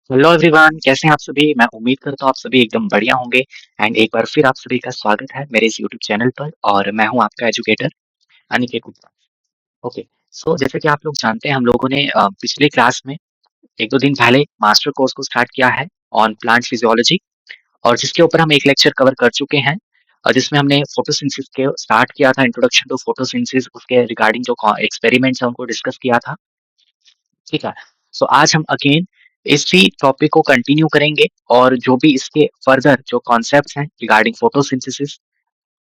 Hello everyone, कैसे हैं आप सभी। मैं उम्मीद करता हूँ आप सभी एकदम बढ़िया होंगे। एंड एक बार फिर आप सभी का स्वागत है मेरे इस यूट्यूब चैनल पर। और मैं हूँ आपका एजुकेटर अनिकेत गुप्ता। ओके, सो जैसे कि आप लोग जानते हैं, हम लोगों ने पिछले क्लास में एक दो दिन पहले मास्टर कोर्स को स्टार्ट किया है ऑन प्लांट फिजियोलॉजी। और जिसके ऊपर हम एक लेक्चर कवर कर चुके हैं, और जिसमें हमने फोटोसिंथेसिस के स्टार्ट किया था, इंट्रोडक्शन टू फोटोसिंथेसिस, उसके रिगार्डिंग जो एक्सपेरिमेंट्स है उनको डिस्कस किया था। ठीक है। सो आज हम अगेन इसी टॉपिक को कंटिन्यू करेंगे, और जो भी इसके फर्दर जो कॉन्सेप्ट्स हैं रिगार्डिंग फोटोसिंथेसिस,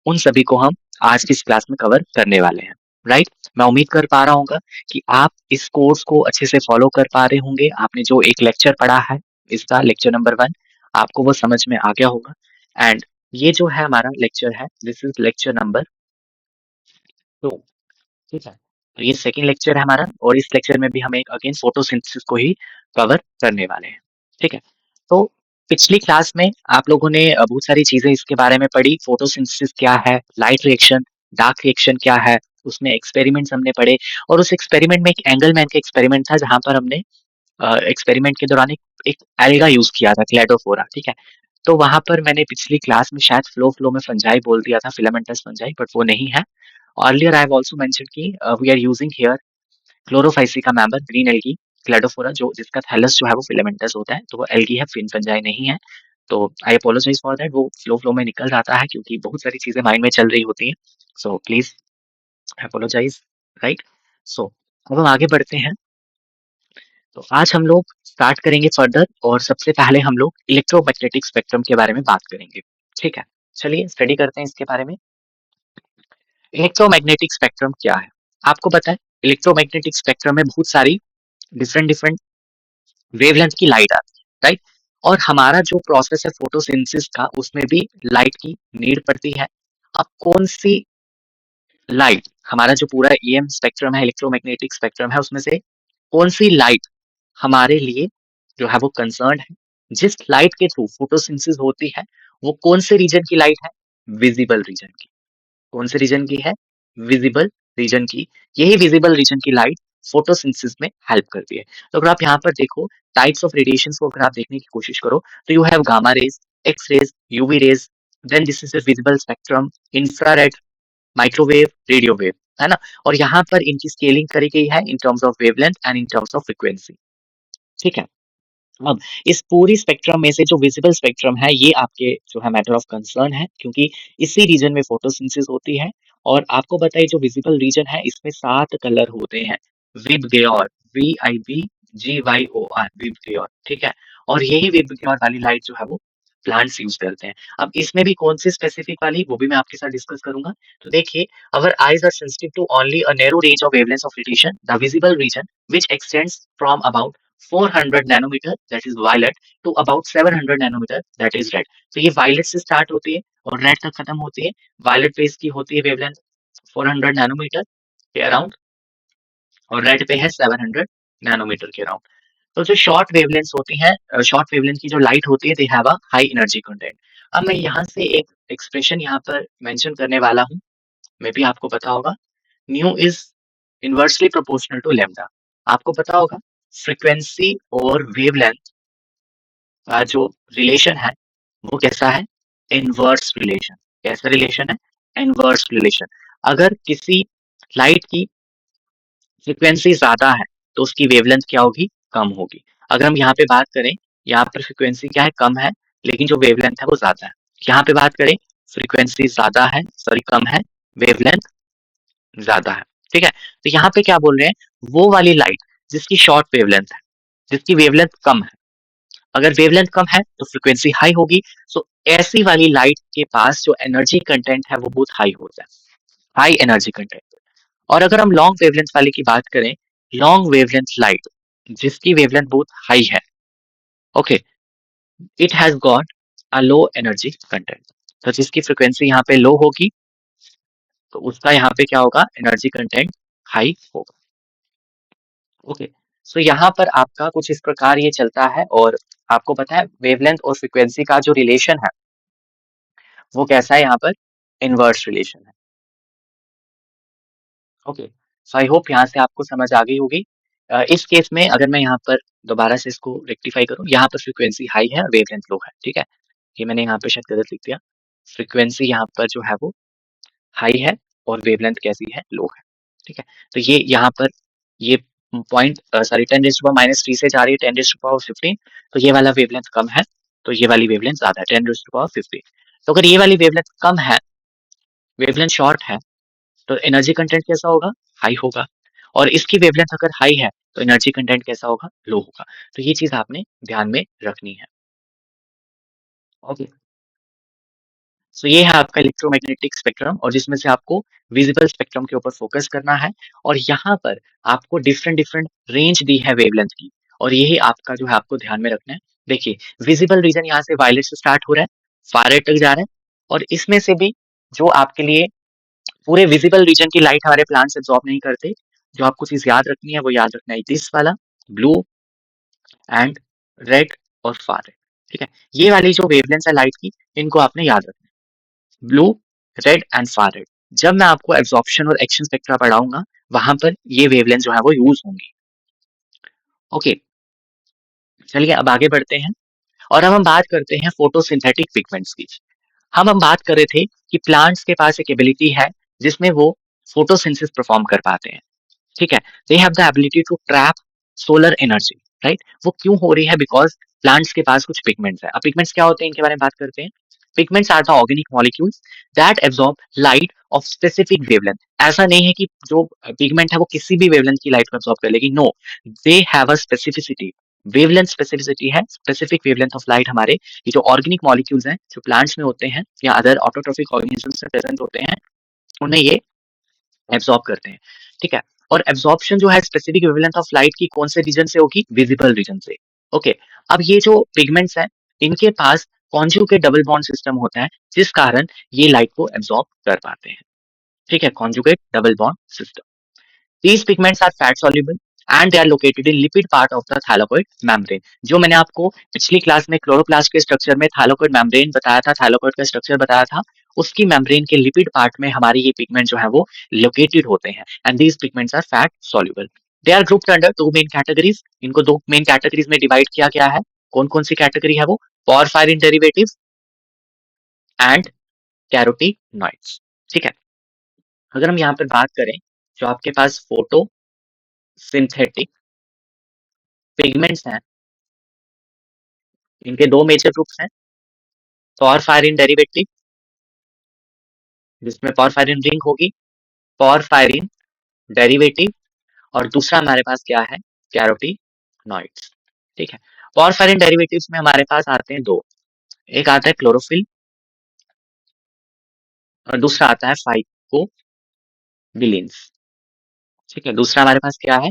उन सभी को हम आज की इस क्लास में कवर करने वाले हैं। राइट। मैं उम्मीद कर पा रहा हूँ कि आप इस कोर्स को अच्छे से फॉलो कर पा रहे होंगे। आपने जो एक लेक्चर पढ़ा है, इसका लेक्चर नंबर 1, आपको वो समझ में आ गया होगा। एंड ये जो है हमारा लेक्चर है, दिस इज लेक्चर नंबर 2। ठीक है। तो ये सेकंड लेक्चर है हमारा, और इस लेक्चर में भी हम एक अगेन फोटोसिंथेसिस को ही कवर करने वाले हैं। ठीक है। तो पिछली क्लास में आप लोगों ने बहुत सारी चीजें इसके बारे में पढ़ी। फोटोसिंथेसिस क्या है, लाइट रिएक्शन, डार्क रिएक्शन क्या है, उसमें एक्सपेरिमेंट्स हमने पढ़े। और उस एक्सपेरिमेंट में एक एंगलमैन का एक्सपेरिमेंट था, जहां पर हमने एक्सपेरिमेंट के दौरान एक एल्गा यूज किया था, क्लेडोफोरा। ठीक है। तो वहां पर मैंने पिछली क्लास में शायद फ्लो फ्लो में फंजाई बोल दिया था, फिलामेंटस फंजाई, बट वो नहीं है। Earlier I have also mention कि we are using here chlorophyceae member, green algae, cladophora, जो जिसका थैलस जो है वो फिलामेंटस होता है, तो वो एल्गी है, फिन फंजाई नहीं है। तो आई अपोलोजाइज फॉर दैट, वो फ्लो फ्लो में निकल जाता है क्योंकि बहुत सारी चीजें माइंड में चल रही होती हैं। So please apologise. Right. So अब हम आगे बढ़ते हैं। तो आज हम लोग स्टार्ट करेंगे फर्दर, और सबसे पहले हम लोग इलेक्ट्रोमैग्नेटिक स्पेक्ट्रम के बारे में बात करेंगे। ठीक है। चलिए स्टडी करते हैं इसके बारे में। इलेक्ट्रोमैग्नेटिक स्पेक्ट्रम क्या है, आपको पता है। इलेक्ट्रोमैग्नेटिक स्पेक्ट्रम में बहुत सारी डिफरेंट डिफरेंट वेवलेंथ की लाइट आती है, राइट। और हमारा जो प्रोसेस है फोटोसिंथेसिस का, उसमें भी लाइट की नीड पड़ती है। अब कौन सी लाइट, हमारा जो पूरा ईएम स्पेक्ट्रम है, इलेक्ट्रोमैग्नेटिक स्पेक्ट्रम है, उसमें से कौन सी लाइट हमारे लिए जो है वो कंसर्न है, जिस लाइट के थ्रू फोटोसिंथेसिस होती है, वो कौन से रीजन की लाइट है? विजिबल रीजन की। कौन से रीजन की है? विजिबल रीजन की। यही विजिबल रीजन की लाइट फोटोसिंथेसिस में हेल्प करती है। तो अगर आप यहाँ पर देखो, टाइप्स ऑफ रेडिएशंस को अगर आप देखने की कोशिश करो, तो you have gamma rays, X rays, UV rays, then this is the visible spectrum, infrared, microwave, radio wave, है ना। और यहाँ पर इनकी स्केलिंग करी गई है in terms of wavelength and in terms of frequency. ठीक है। अब इस पूरी स्पेक्ट्रम में से जो विजिबल स्पेक्ट्रम है, ये आपके जो है मैटर ऑफ कंसर्न है, क्योंकि इसी रीजन में फोटोसिंथेसिस होती है। और आपको बताइए, जो विजिबल रीजन है, इसमें 7 कलर होते हैं। VIBGYOR, VIBGYOR, VIBGYOR. ठीक है। और यही विबग्योर वाली लाइट जो है वो प्लांट्स यूज करते हैं। अब इसमें भी कौन सी स्पेसिफिक वाली, वो भी मैं आपके साथ डिस्कस करूंगा। तो देखिए, our eyes are sensitive to only a narrow range of wavelength of radiation, the visible region which extends from about 400 nanometre, that is violet, to about 700 nanometre, that is red. तो ये violet से start होती है और red तक खत्म होती है। वायलेट पे इसकी होती है वेवलेंथ 400 नैनोमीटर के अराउंड, और रेड पे है 700 नैनोमीटर के अराउंड। तो जो शॉर्ट वेवलेंथ होती हैं, शॉर्ट वेवलेंथ की जो लाइट होती है, they have a high energy content. अब मैं यहाँ से एक एक्सप्रेशन यहाँ पर मेंशन करने वाला हूँ, मे भी आपको पता होगा। Nu is inversely proportional to lambda. आपको पता होगा, फ्रीक्वेंसी और वेवलेंथ का जो रिलेशन है वो कैसा है? Inverse relation. कैसा रिलेशन है? Inverse relation. अगर किसी लाइट की फ्रीक्वेंसी ज्यादा है, तो उसकी वेवलेंथ क्या होगी? कम होगी। अगर हम यहाँ पे बात करें, यहाँ पर फ्रीक्वेंसी क्या है? कम है, लेकिन जो वेवलेंथ है वो ज्यादा है। यहाँ पे बात करें, फ्रीक्वेंसी ज्यादा है, सॉरी कम है, वेवलेंथ ज्यादा है। ठीक है। तो यहाँ पे क्या बोल रहे हैं, वो वाली लाइट जिसकी शॉर्ट वेवलेंथ है, जिसकी वेवलेंथ कम है, अगर वेवलेंथ कम है तो फ्रीक्वेंसी हाई होगी। सो ऐसी वाली लाइट के पास जो एनर्जी कंटेंट है वो बहुत हाई होता है, हाई एनर्जी कंटेंट। और अगर हम लॉन्ग वेवलेंथ वाले की बात करें, लॉन्ग वेवलेंथ लाइट जिसकी वेवलेंथ बहुत हाई है, okay, it has got a low energy content. तो जिसकी फ्रीक्वेंसी यहाँ पे लो होगी, तो उसका यहाँ पे क्या होगा? एनर्जी कंटेंट हाई होगा। ओके। सो यहाँ पर आपका कुछ इस प्रकार ये चलता है। और आपको पता है, वेवलेंथ और फ्रीक्वेंसी का जो रिलेशन है वो कैसा है? यहाँ पर इनवर्स रिलेशन है। ओके। सो आई होप यहाँ से आपको समझ आ गई होगी इस केस में अगर मैं यहाँ पर दोबारा से इसको रेक्टिफाई करूँ, यहाँ पर फ्रीक्वेंसी हाई है और वेवलेंथ लो है, ठीक है? ये मैंने यहाँ पे शायद गलत लिख दिया। फ्रीक्वेंसी यहाँ पर जो है वो हाई है और वेवलेंथ कैसी है, लो है, ठीक है? तो ये यहाँ पर ये point sorry 10 raise to power -3 से जा रही है 10 रेज़ टू पावर 15, तो ये वाला वेवलेंथ कम है, तो ये वाली वेवलेंथ ज़्यादा है 10 रेज़ टू पावर 15। तो अगर ये वाली वेवलेंथ कम है, वेवलेंथ शॉर्ट है, तो एनर्जी कंटेंट कैसा होगा? हाई होगा। और इसकी वेवलेंथ अगर हाई है, तो एनर्जी कंटेंट कैसा होगा? लो होगा। तो ये चीज़ आपने ध्यान में रखनी है। ओके। सो ये है आपका इलेक्ट्रोमैग्नेटिक स्पेक्ट्रम और जिसमें से आपको विजिबल स्पेक्ट्रम के ऊपर फोकस करना है और यहाँ पर आपको डिफरेंट डिफरेंट रेंज दी है वेवलेंथ की और यही आपका जो है आपको ध्यान में रखना है। देखिए, विजिबल रीजन यहाँ से वायलेट से स्टार्ट हो रहा है, फार रेड तक जा रहा है और इसमें से भी जो आपके लिए पूरे विजिबल रीजन की लाइट हमारे प्लांट्स एब्जॉर्ब नहीं करते, जो आपको चीज याद रखनी है वो याद रखना है दिस वाला ब्लू एंड रेड और फार रेड, ठीक है? ये वाली जो वेवलेंथ है लाइट की, इनको आपने याद रखना है, blue, red and far red. जब मैं आपको एब्जॉर्प्शन और एक्शन स्पेक्ट्रा पढ़ाऊंगा, वहां पर ये वेवलेंथ जो है वो यूज होंगी। ओके, चलिए अब आगे बढ़ते हैं और अब हम बात करते हैं फोटोसिंथेटिक पिगमेंट्स की। हम बात कर रहे थे कि प्लांट्स के पास एक एबिलिटी है जिसमें वो फोटोसिंथेसिस परफॉर्म कर पाते हैं, ठीक है? They have the ability to trap solar energy, right? वो क्यों हो रही है? बिकॉज प्लांट्स के पास कुछ पिगमेंट्स है। अब पिगमेंट्स क्या होते हैं, इनके बारे में बात करते हैं। Pigments are the organic molecules that absorb light of specific wavelength. ऐसा नहीं है कि जो पिगमेंट है वो किसी भी वेवलेंथ की लाइट को एब्जॉर्ब कर लेगी, no, they have a specificity. Wavelength specificity है, स्पेसिफिक वेवलेंथ ऑफ लाइट हमारे ये जो ऑर्गेनिक मॉलिक्यूल्स हैं जो प्लांट्स में होते हैं या अदर ऑटोट्रोफिक ऑर्गेनिजम्स में प्रेजेंट होते हैं, उन्हें ये एब्जॉर्ब करते हैं, ठीक है? और एब्जॉर्प्शन जो है स्पेसिफिक वेवलेंथ ऑफ लाइट की कौन से रीजन से होगी? विजिबल रीजन से। ओके, अब ये जो पिगमेंट्स हैं, इनके पास कॉन्जुगेट डबल बॉन्ड सिस्टम होता है जिस कारण ये लाइट को एब्जॉर्ब कर पाते हैं, ठीक है? Conjugate double bond system. These pigments are fat soluble and they are located in lipid part of the thylakoid membrane. जो मैंने आपको पिछली क्लास में क्लोरोप्लास्ट के स्ट्रक्चर में थाइलाकोइड मेम्ब्रेन बताया था, थाइलाकोइड का स्ट्रक्चर बताया था, उसकी मेम्ब्रेन के लिपिड पार्ट में हमारे ये पिगमेंट जो है वो लोकेटेड होते हैं and these pigments are fat soluble. They are grouped under two main categories. इनको दो मेन कैटेगरीज में डिवाइड किया गया है। कौन कौन सी कैटेगरी है वो? पोरफायरिन डेरिवेटिव एंड कैरोटीनॉइड्स, ठीक है? अगर हम यहाँ पर बात करें, जो आपके पास फोटो सिंथेटिक पिगमेंट्स हैं, इनके दो मेजर ग्रुप्स हैं, पोरफायरिन डेरिवेटिव जिसमें पोरफायरिन रिंग होगी, पोरफायरिन डेरिवेटिव और दूसरा हमारे पास क्या है? कैरोटीनॉइड्स, ठीक है? पोरफायरिन डेरिवेटिव्स में हमारे पास आते हैं दो, एक आता है क्लोरोफिल और दूसरा आता है फाइकोबिलिन्स, ठीक है? दूसरा हमारे पास क्या है?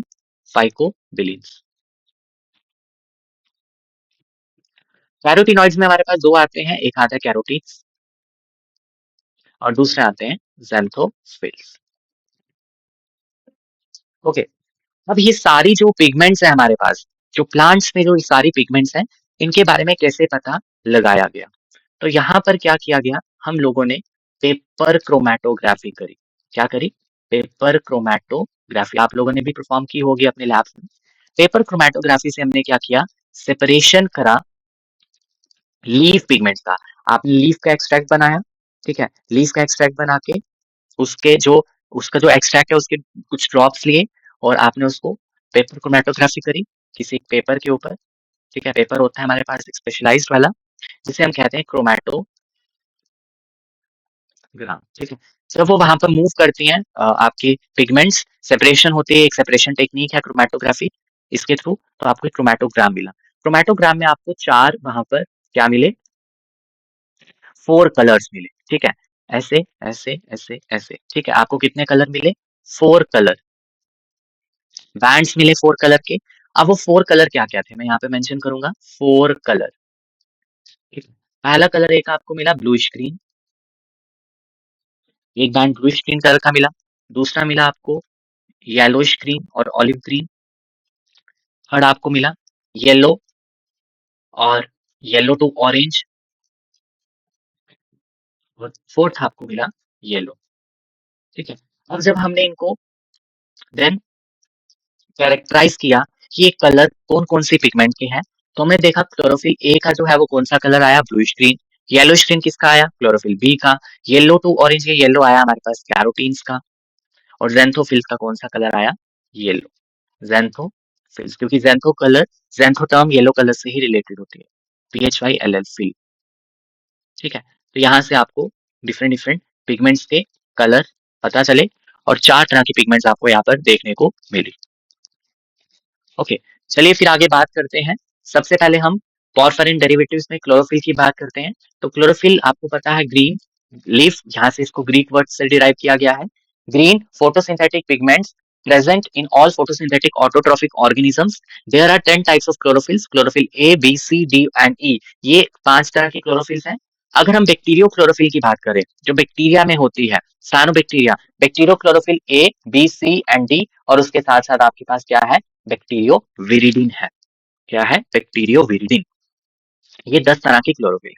फाइकोबिलिन्स। कैरोटीनॉइड्स में हमारे पास दो आते हैं, एक आता है कैरोटीन्स और दूसरे आते हैं ज़ैंथोफिल्स। ओके, अब ये सारी जो पिगमेंट्स हैं हमारे पास, जो प्लांट्स में जो ये सारी पिगमेंट्स हैं, इनके बारे में कैसे पता लगाया गया? तो यहाँ पर क्या किया गया? हम लोगों ने पेपर क्रोमैटोग्राफी करी। क्या करी? Paper chromatography. आप लोगों ने भी परफॉर्म की होगी अपने लैब्स में। पेपर क्रोमैटोग्राफी से हमने क्या किया? सेपरेशन करा लीफ पिगमेंट्स का। आपने लीफ का एक्सट्रैक्ट बनाया, ठीक है? लीफ का एक्सट्रैक्ट बना के उसके जो उसका जो एक्सट्रैक्ट है उसके कुछ ड्रॉप्स लिए और आपने उसको पेपर क्रोमैटोग्राफी करी किसी पेपर के ऊपर, ठीक है? पेपर होता है हमारे पास एक स्पेशलाइज्ड वाला जिसे हम कहते हैं क्रोमैटोग्राम, ठीक है? जब वो वहां पर मूव करती हैं आपकी पिगमेंट्स, सेपरेशन होती है, एक सेपरेशन टेक्निक है क्रोमैटोग्राफी, इसके थ्रू तो आपको एक क्रोमैटोग्राम मिला। क्रोमैटोग्राम में आपको चार वहां पर क्या मिले? फोर कलर्स मिले, ठीक है? ऐसे ऐसे ऐसे ऐसे, ठीक है? आपको कितने कलर मिले? फोर कलर बैंड्स मिले फोर कलर के। अब वो फोर कलर क्या क्या थे मैं यहाँ पे मेंशन करूंगा, फोर कलर, ठीक है? पहला कलर एक आपको मिला ब्लूइश ग्रीन, एक बैंड ब्लूइश ग्रीन कलर का मिला। दूसरा मिला आपको येलोइश ग्रीन और ऑलिव ग्रीन। थर्ड आपको मिला येलो और येलो टू ऑरेंज और फोर्थ आपको मिला येलो, ठीक है? अब जब हमने इनको देन कैरेक्टराइज किया कि ये कलर कौन कौन सी पिगमेंट के हैं, तो हमने देखा क्लोरोफिल ए का जो है वो कौन सा कलर आया, ब्लूइश ग्रीन। येलोइश ग्रीन किसका आया, क्लोरोफिल बी का। येलो टू ऑरेंज, ये येलो आया हमारे पास कैरोटीन्स का। और जेंथोफिल्स का कौन सा कलर आया, येलो, जेंथोफिल्स, क्योंकि जेंथो कलर, जेंथो टर्म येलो कलर से ही रिलेटेड होती है, PHYLL फिल। ठीक है, तो यहाँ से आपको डिफरेंट डिफरेंट पिगमेंट्स के कलर पता चले, और 4 तरह की पिगमेंट्स आपको यहाँ पर देखने को मिली। ओके, चलिए फिर आगे बात करते हैं। सबसे पहले हम पॉरफायरिन डेरिवेटिव्स में क्लोरोफिल की बात करते हैं। तो क्लोरोफिल आपको पता है ग्रीन लीफ, यहाँ से इसको ग्रीक वर्ड से डिराइव किया गया है। Green photosynthetic pigments present in all photosynthetic autotrophic organisms. There are 10 types of chlorophylls. Chlorophyll A, B, C, D and E. ये 5 तरह की क्लोरोफिल्स हैं। अगर हम बैक्टीरियो क्लोरोफिल की बात करें, जो बैक्टीरिया में होती है, cyanobacteria, bacterio chlorophyll A, B, C and D, और उसके साथ साथ आपके पास क्या है, बैक्टीरियो विरिडिन है। क्या है, बैक्टीरियो विरिडिन। ये 10 तरह की क्लोरोफिल है।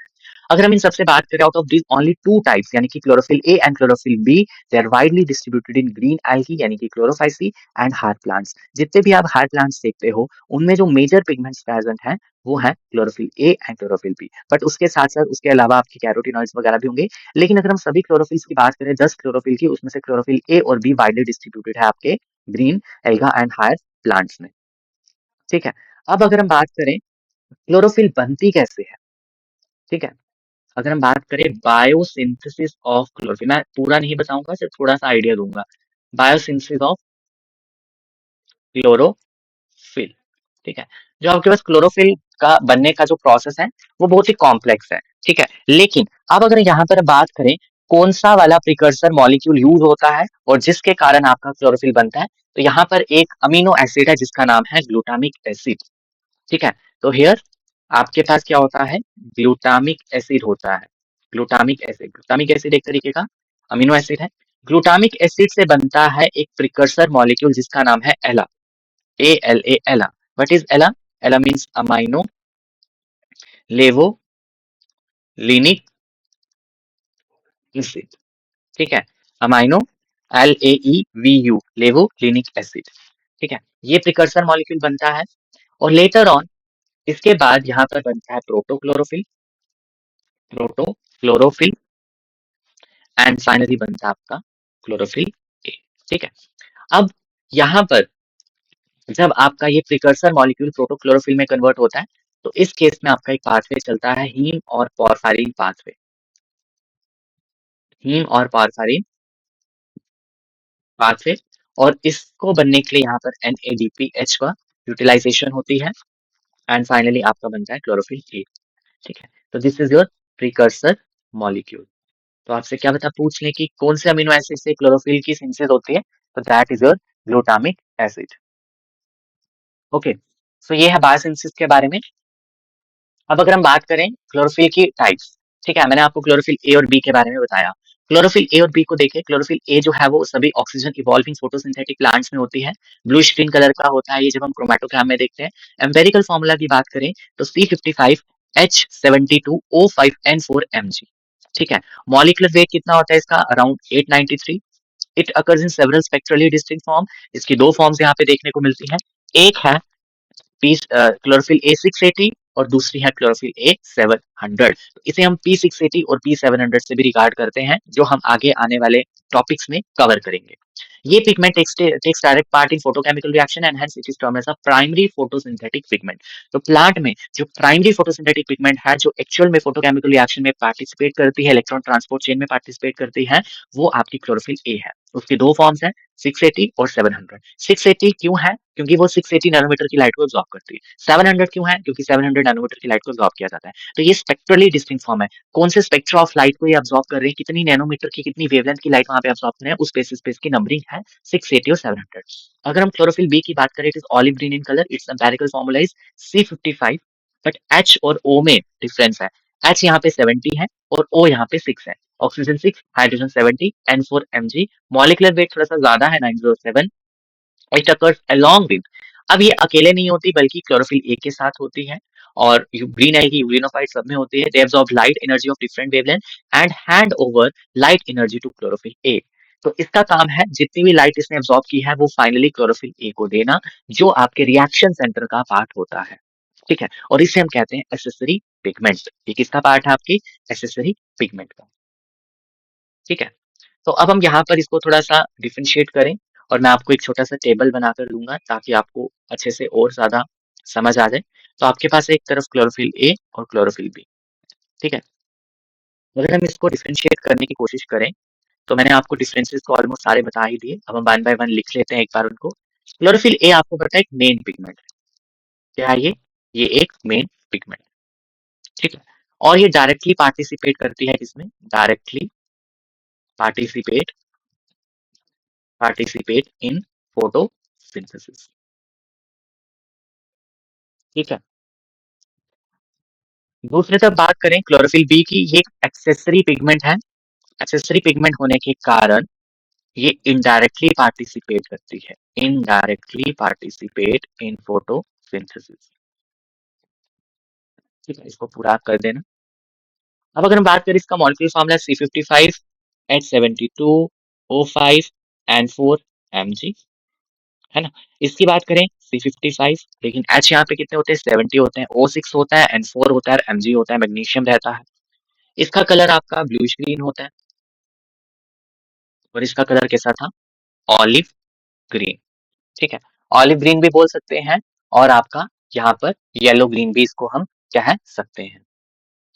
अगर हम इन सबसे बात करें, out of this only 2 types, यानी कि chlorophyll a and chlorophyll b, they are widely distributed in green algae, यानी कि क्लोरोफाइसी एंड हार्ड प्लांट्स। जितने भी आप हार्ड प्लांट्स देखते हो, उनमें जो मेजर पिगमेंट्स प्रेजेंट हैं वो है chlorophyll a and chlorophyll b, but उसके साथ साथ उसके अलावा आपके कैरोटिनॉइड्स वगैरह भी होंगे। लेकिन अगर हम सभी क्लोरोफिल्स की बात करें, 10 क्लोरोफिल की, उसमें से क्लोरोफिल ए और बी वाइडली डिस्ट्रीब्यूटेड है आपके green alga and higher plants में। ठीक है, अब अगर हम बात करें क्लोरोफिल बनती कैसे है, ठीक है, अगर हम बात करें बायोसिंथेसिस ऑफ क्लोरोफिल, मैं पूरा नहीं बताऊंगा, सिर्फ थोड़ा सा आइडिया दूंगा। बायोसिंथेसिस ऑफ क्लोरोफिल, ठीक है, जो आपके पास क्लोरोफिल का बनने का जो प्रोसेस है वो बहुत ही कॉम्प्लेक्स है। ठीक है, लेकिन अब अगर यहाँ पर बात करें कौन सा वाला प्रिकर्सर मॉलिक्यूल यूज होता है और जिसके कारण आपका क्लोरोफिल बनता है, तो यहाँ पर एक अमीनो एसिड है जिसका नाम है ग्लूटामिक एसिड। ठीक है, तो हियर आपके पास क्या होता है, ग्लूटामिक एसिड होता है। ग्लूटामिक एसिड एक तरीके का अमीनो एसिड है। ग्लूटामिक एसिड से बनता है एक प्रिकर्सर मॉलिक्यूल जिसका नाम है एला, ALA, एला। व्हाट इज एला? एला मींस अमाइनो लेवोलिनिक एसिड। ठीक है, अमाइनो LAEVU, लेवोलिनिक एसिड। ठीक है, ये प्रिकर्सर मॉलिक्यूल बनता है, और लेटर ऑन इसके बाद यहाँ पर बनता है प्रोटोक्लोरोफिल एंड फाइनली बनता है आपका क्लोरोफिल ए। ठीक है, अब यहाँ पर जब आपका ये प्रिकर्सर मॉलिक्यूल प्रोटोक्लोरोफिल में कन्वर्ट होता है, तो इस केस में आपका एक पाथवे चलता है, हीम और पॉरफायरिन पाथवे। हीम और पॉरफायरिन पाथवे, और इसको बनने के लिए यहाँ पर NADPH का यूटिलाइजेशन होती है, एंड फाइनली आपका बनता है क्लोरोफिल ए। ठीक है, तो this is your precursor molecule. तो आपसे क्या बता पूछ लें कि कौन से अमीनो एसिड से क्लोरोफिल की सिंथेसिस होती है, तो that is your glutamic acid. Okay, so ये है बायोसिंथेसिस के बारे में। अब अगर हम बात करें क्लोरोफिल की टाइप्स, ठीक है, मैंने आपको क्लोरोफिल ए और बी के बारे में बताया। क्लोरोफिल ए और बी को देखें, क्लोरोफिल ए जो है वो सभी ऑक्सीजन इवॉल्विंग फोटोसिंथेटिक प्लांट्स में होती है, ब्लूइश ग्रीन कलर का होता है, ये जब हम क्रोमेटोग्राम में देखते हैं। एम्पेरिकल फॉर्मूला की बात करें तो C55H72O5N4Mg। ठीक है, मॉलिक्यूलर वेट कितना होता है इसका, around 893। It occurs in several spectrally distinct form. इसकी दो फॉर्म्स यहाँ पे देखने को मिलती हैं, एक है क्लोरोफिल A680 और दूसरी है क्लोरोफिल A700। इसे हम P680 और P700 से भी रिगार्ड करते हैं, जो हम आगे आने वाले टॉपिक्स में कवर करेंगे। ये pigment takes direct part in photochemical reaction and hence it is termed as a primary photosynthetic pigment. तो प्लांट में जो प्राइमरी फोटोसिंथेटिक पिगमेंट है, जो एक्चुअल में फोटोकेमिकल रिएक्शन में पार्टिसिपेट करती है, इलेक्ट्रॉन ट्रांसपोर्ट चेन में पार्टिसिपेट करती है, वो आपकी क्लोरोफिल ए है। उसकी दो फॉर्म्स हैं, 680 और 700। 680 क्यों है, क्योंकि वो 680 नैनोमीटर की लाइट को एब्जॉर्ब करती है। 700 क्यों है, क्योंकि 700 नैनोमीटर की लाइट को एब्जॉर्ब किया जाता है। तो ये स्पेक्ट्रली डिस्टिंक्ट फॉर्म है, कौन से स्पेक्ट्रा ऑफ लाइट को ये एब्जॉर्ब कर रहे हैं, कितनी नैनोमीटर की, कितनी वेवलेंथ की लाइट वहां पे एब्जॉर्ब कर रहे हैं, उस बेसिस पे इसकी नंबरिंग है 680 और 700। अगर हम क्लोरोफिल बी की बात करें, it is olive green in colour, it's empirical formula is C55, but H और O में डिफरेंस है। H यहाँ पे 70 है और O यहाँ पे 6 है। Oxygen 6, hydrogen 70, N4 Mg। Molecular weight थोड़ा सा ज्यादा है, 907। इट अकर्स अलोंग विद, अब ये अकेले नहीं होती बल्कि क्लोरोफिल ए के साथ होती है, और ग्रीन एल्गी यूग्लिनोफाइट सब में होती है। They absorb light energy of different wavelength and hand over light energy to chlorophyll A. तो इसका काम है जितनी भी लाइट इसने एब्जॉर्ब की है वो फाइनली क्लोरोफिल ए को देना, जो आपके रिएक्शन सेंटर का पार्ट होता है। ठीक है, और इसे हम कहते हैं एसेसरी पिगमेंट। ये किसका पार्ट है? आपकी एसेसरी पिगमेंट का। ठीक है, तो अब हम यहाँ पर इसको थोड़ा सा डिफरेंशिएट करें, और मैं आपको एक छोटा सा टेबल बनाकर दूंगा ताकि आपको अच्छे से और ज्यादा समझ आ जाए। तो आपके पास एक तरफ क्लोरोफिल ए और क्लोरोफिल बी। ठीक है, अगर हम इसको डिफरेंशिएट करने की कोशिश करें, तो मैंने आपको डिफरेंसेस तो ऑलमोस्ट सारे बता ही दिए। अब हम वन बाय वन लिख लेते हैं एक बार उनको। क्लोरोफिल ए आपको पता है एक मेन पिगमेंट है। क्या है ये एक मेन पिगमेंट। ठीक है, और ये डायरेक्टली पार्टिसिपेट करती है किसमें? Directly participate participate in photosynthesis. ठीक है, दूसरी तरफ बात करें क्लोरोफिल बी की, ये एक एक्सेसरी पिगमेंट है। एक्सेसरी पिगमेंट होने के कारण ये इनडायरेक्टली पार्टिसिपेट करती है, इनडायरेक्टली पार्टिसिपेट इन फोटोसिंथेसिस। ठीक है, इसको पूरा कर देना। अब अगर हम बात करें, इसका मॉलिक्यूलर फार्मूला C55H72O5N4Mg, है ना। इसकी बात करें C55, लेकिन H यहाँ पे कितने होते हैं? 70 होते हैं। O6 होता है, N4 होता है, Mg होता है, मैग्नीशियम रहता है। इसका कलर आपका ब्लूइश ग्रीन होता है, और इसका कलर कैसा था? Olive green. ठीक है, ऑलिव ग्रीन भी बोल सकते हैं, और आपका यहाँ पर येलो ग्रीन भी इसको हम कह सकते हैं।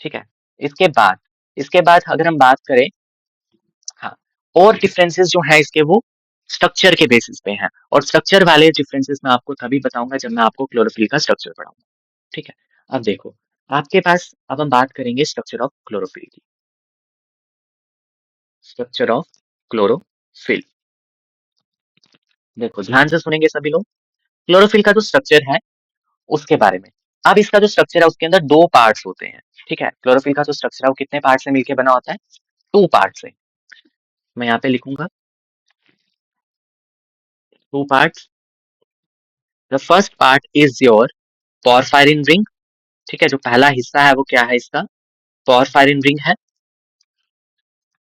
ठीक है, इसके बाद इसके बाद अगर हम बात करें, हाँ, और डिफरेंसेस जो है इसके, वो स्ट्रक्चर के बेसिस पे हैं, और स्ट्रक्चर वाले डिफरेंसेस मैं आपको तभी बताऊंगा जब मैं आपको क्लोरोफिल का स्ट्रक्चर पढ़ाऊंगा। ठीक है, अब देखो आपके पास, अब हम बात करेंगे स्ट्रक्चर ऑफ क्लोरोफिल की। स्ट्रक्चर ऑफ क्लोरोफिल, देखो ध्यान से सुनेंगे सभी लोग। क्लोरोफिल का जो स्ट्रक्चर है उसके बारे में। अब इसका जो स्ट्रक्चर है उसके अंदर दो पार्ट्स होते हैं। ठीक है, क्लोरोफिल का जो स्ट्रक्चर है वो कितने पार्ट से मिलकर बना होता है? टू पार्ट से। मैं यहाँ पे लिखूंगा two parts. The first part is your porphyrin ring. ठीक है, जो पहला हिस्सा है वो क्या है इसका? पोरफायरिन रिंग है,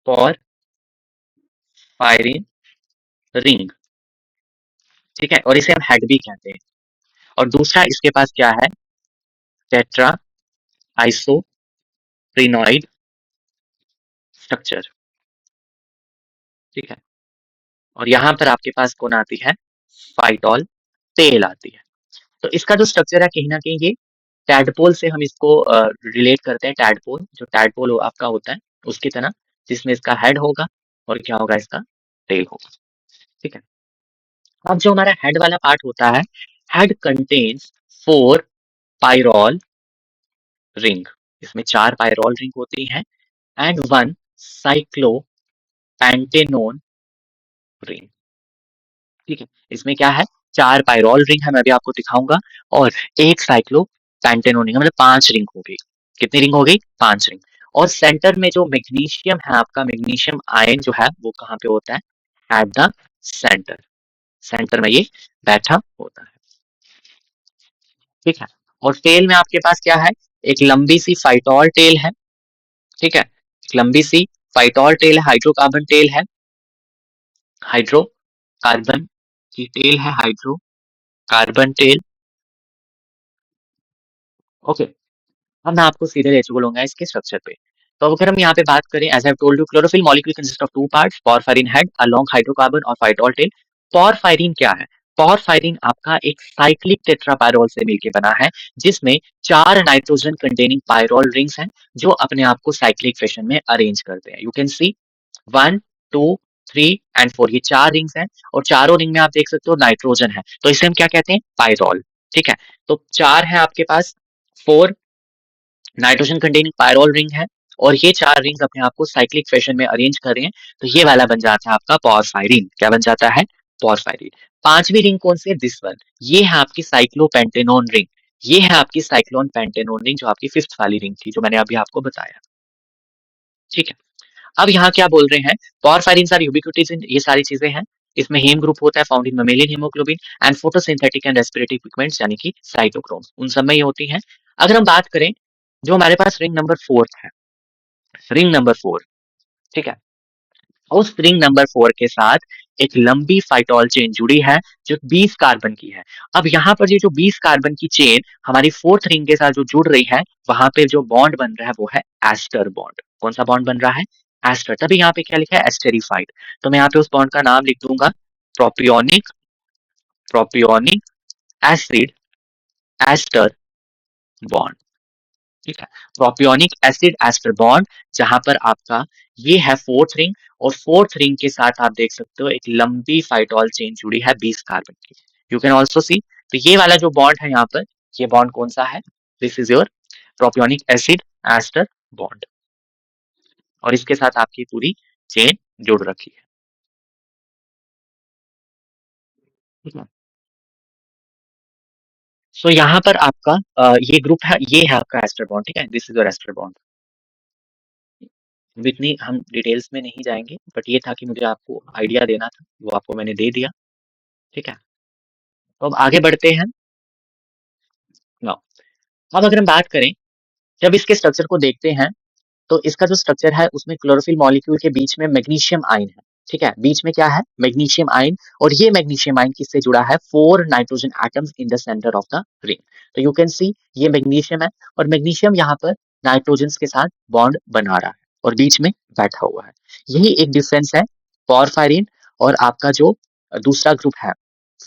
पोरफायरिन रिंग। ठीक है, और इसे हम हेड भी कहते हैं। और दूसरा इसके पास क्या है? Tetra isoprenoid structure. ठीक है, और यहाँ पर आपके पास कौन आती है? फाइटोल टेल आती है। तो इसका जो स्ट्रक्चर है कहीं ना कहीं ये टैडपोल से हम इसको रिलेट करते हैं। टैडपोल, जो टैडपोल आपका होता है उसकी तरह, जिसमें इसका हेड होगा और क्या होगा? इसका टेल होगा। ठीक है, अब जो हमारा हेड वाला पार्ट होता है, हेड कंटेन्स 4 पायरोल रिंग। इसमें 4 पायरोल रिंग होती हैं, एंड 1 साइक्लोपेंटेनोन रिंग। ठीक है, इसमें क्या है? 4 पायरोल रिंग है, मैं भी आपको दिखाऊंगा, और एक साइक्लोपेंटेनोन रिंग, मतलब 5 रिंग हो गई। कितनी रिंग हो गई? 5 रिंग। और सेंटर में जो मैग्नीशियम है आपका, मैग्नीशियम आयन जो है वो कहाँ पे होता है? At the centre. सेंटर में ये बैठा होता है। ठीक है, और टेल में आपके पास क्या है? एक लंबी सी फाइटोल टेल है। ठीक है, एक लंबी सी फाइटोल टेल है, हाइड्रोकार्बन टेल है, हाइड्रोकार्बन की टेल है, हाइड्रोकार्बन टेल। ओके, अब मैं आपको सीधे ले चलूंगा इसके स्ट्रक्चर पे। तो अगर हम यहाँ पे बात करें, as I told you, chlorophyll molecule consist of two parts, porphyrin head along hydrocarbon और फाइटोल टेल। पोरफायरिन क्या है? पोरफायरिन आपका एक साइक्लिक टेट्रापायरोल से मिलकर बना है, जिसमें 4 नाइट्रोजन कंटेनिंग पायरोल रिंग्स हैं, जो अपने आप को साइक्लिक फैशन में अरेंज करते हैं। यू कैन सी 1 2 3 एंड 4, ये 4 रिंग्स हैं, और चारों रिंग में आप देख सकते हो नाइट्रोजन है, तो इसे हम क्या कहते हैं? पायरोल। ठीक है, तो 4 है आपके पास, 4 नाइट्रोजन कंटेनिंग पायरोल रिंग है, और ये 4 रिंग्स अपने आप को साइक्लिक फैशन में अरेंज कर रहे हैं, तो ये वाला बन जाता है आपका पोरफायरिन। क्या बन जाता है? पोरफायरिन। पांचवी रिंग कौन सी है? दिस वन, ये है आपकी साइक्लोपेंटेनोन रिंग। ये है आपकी साइक्लोन पेंटेनोन रिंग, जो आपकी 5th वाली रिंग थी, जो मैंने अभी आपको बताया। ठीक है, अब यहाँ क्या बोल रहे हैं? पोरफायरिन आर यूबिक्विटीज इन, ये सारी चीजें हैं। इसमें हेम ग्रुप होता है, found in mammalian haemoglobin, and photosynthetic and respiratory pigments, यानी कि साइटोक्रोम्स, उन सब में ये होती हैं। अगर हम बात करें, जो हमारे पास रिंग नंबर 4 है, रिंग नंबर 4, ठीक है, उस रिंग नंबर 4 के साथ एक लंबी फाइटोल चेन जुड़ी है जो 20 कार्बन की है। अब यहाँ पर ये जो 20 कार्बन की चेन हमारी फोर्थ रिंग के साथ जो जुड़ रही है, वहां पे जो बॉन्ड बन रहा है वो है एस्टर बॉन्ड। कौन सा बॉन्ड बन रहा है? एस्टर। तभी यहाँ पे क्या लिखा है? एस्टेरिफाइड। तो मैं यहाँ पे उस बॉन्ड का नाम लिख दूंगा propionic propionic acid ester bond. ठीक है, प्रोपियोनिक एसिड एस्टर बॉन्ड, जहां पर आपका ये है फोर्थ रिंग, और फोर्थ रिंग के साथ आप देख सकते हो एक लंबी फाइटोल चेन जुड़ी है 20 कार्बन की। यू कैन ऑल्सो सी, तो ये वाला जो बॉन्ड है यहाँ पर, ये बॉन्ड कौन सा है? This is your propionic acid ester bond, और इसके साथ आपकी पूरी चेन जुड़ रखी है। ठीक है, सो यहाँ पर आपका ये ग्रुप है, ये है आपका एस्टर बॉन्ड। ठीक है, this is your ester bond. इतनी हम डिटेल्स में नहीं जाएंगे, बट ये था कि मुझे आपको आइडिया देना था, वो आपको मैंने दे दिया। ठीक है, तो अब आगे बढ़ते हैं। नाउ, अब अगर हम बात करें, जब इसके स्ट्रक्चर को देखते हैं, तो इसका जो स्ट्रक्चर है उसमें क्लोरोफिल मॉलिक्यूल के बीच में मैग्नीशियम आयन है। ठीक है, बीच में क्या है? Magnesium ion. और ये मैग्नीशियम आयन किससे जुड़ा है? 4 nitrogen atoms in the centre of the ring. तो यू कैन सी, ये मैग्नीशियम है, और मैग्नीशियम यहाँ पर नाइट्रोजन के साथ बॉन्ड बना रहा है और बीच में बैठा हुआ है। यही एक डिफरेंस है पॉरफायरिन और आपका जो दूसरा ग्रुप है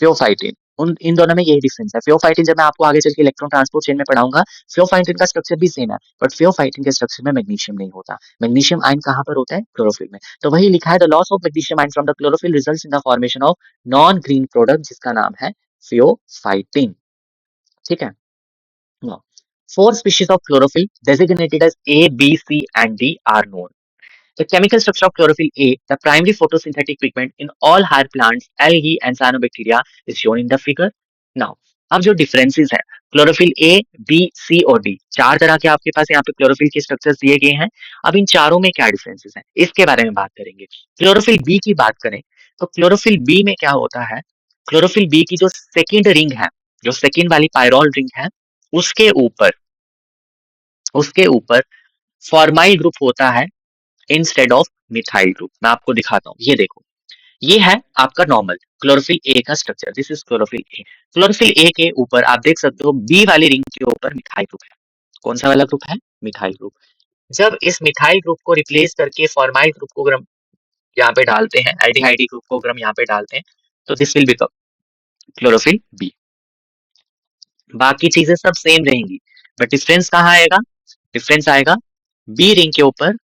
थियोफाइटिन, उन इन दोनों में यही डिफरेंस है। थियोफाइटिन जब मैं आपको आगे चल के इलेक्ट्रॉन ट्रांसपोर्ट चेन में पढ़ाऊंगा, थियोफाइटिन का स्ट्रक्चर भी सेम है, बट थियोफाइटिन के स्ट्रक्चर में मैग्नीशियम नहीं होता। मैग्नीशियम आयन कहाँ पर होता है? क्लोरोफिल में। तो वही लिखा है, the loss of magnesium ion from the chlorophyll results in the formation of non green product, जिसका नाम है थियोफाइटिन। ठीक है, four species of chlorophyll designated as A, B, C and D are known. The chemical structure of chlorophyll A, the primary photosynthetic pigment in all higher plants, algae and cyanobacteria, is shown in the figure. Now, अब जो differences है, chlorophyll ए, B, सी और D, चार तरह के आपके पास यहाँ पे क्लोरोफिल के स्ट्रक्चर्स दिए गए हैं। अब इन चारों में क्या डिफरेंसेस हैं, इसके बारे में बात करेंगे। क्लोरोफिल बी की बात करें, तो क्लोरोफिल बी में क्या होता है? क्लोरोफिल बी की जो सेकेंड रिंग है, जो सेकेंड वाली पायरोल रिंग है, उसके ऊपर उसके ऊपर फॉर्माइल ग्रुप होता है इंस्टेड ऑफ मिथाइल ग्रुप। मैं आपको दिखाता हूँ, ये देखो, ये है आपका नॉर्मल क्लोरोफिल ए का structure. This is chlorophyll A. Chlorophyll A के ऊपर आप देख सकते हो बी वाली रिंग के ऊपर मिथाइल ग्रुप है। कौन सा वाला ग्रुप है? Methyl group. जब इस मिथाइल ग्रुप को रिप्लेस करके फॉर्माइल ग्रुप को अगर हम यहाँ पे डालते हैं, एल्डिहाइड ग्रुप को अगर हम यहाँ पे डालते हैं, तो this will become chlorophyll b. बाकी चीजें सब सेम रहेंगी, बट डिफरेंस कहाँ आएगा? डिफरेंस आएगा बी रिंग के ऊपर,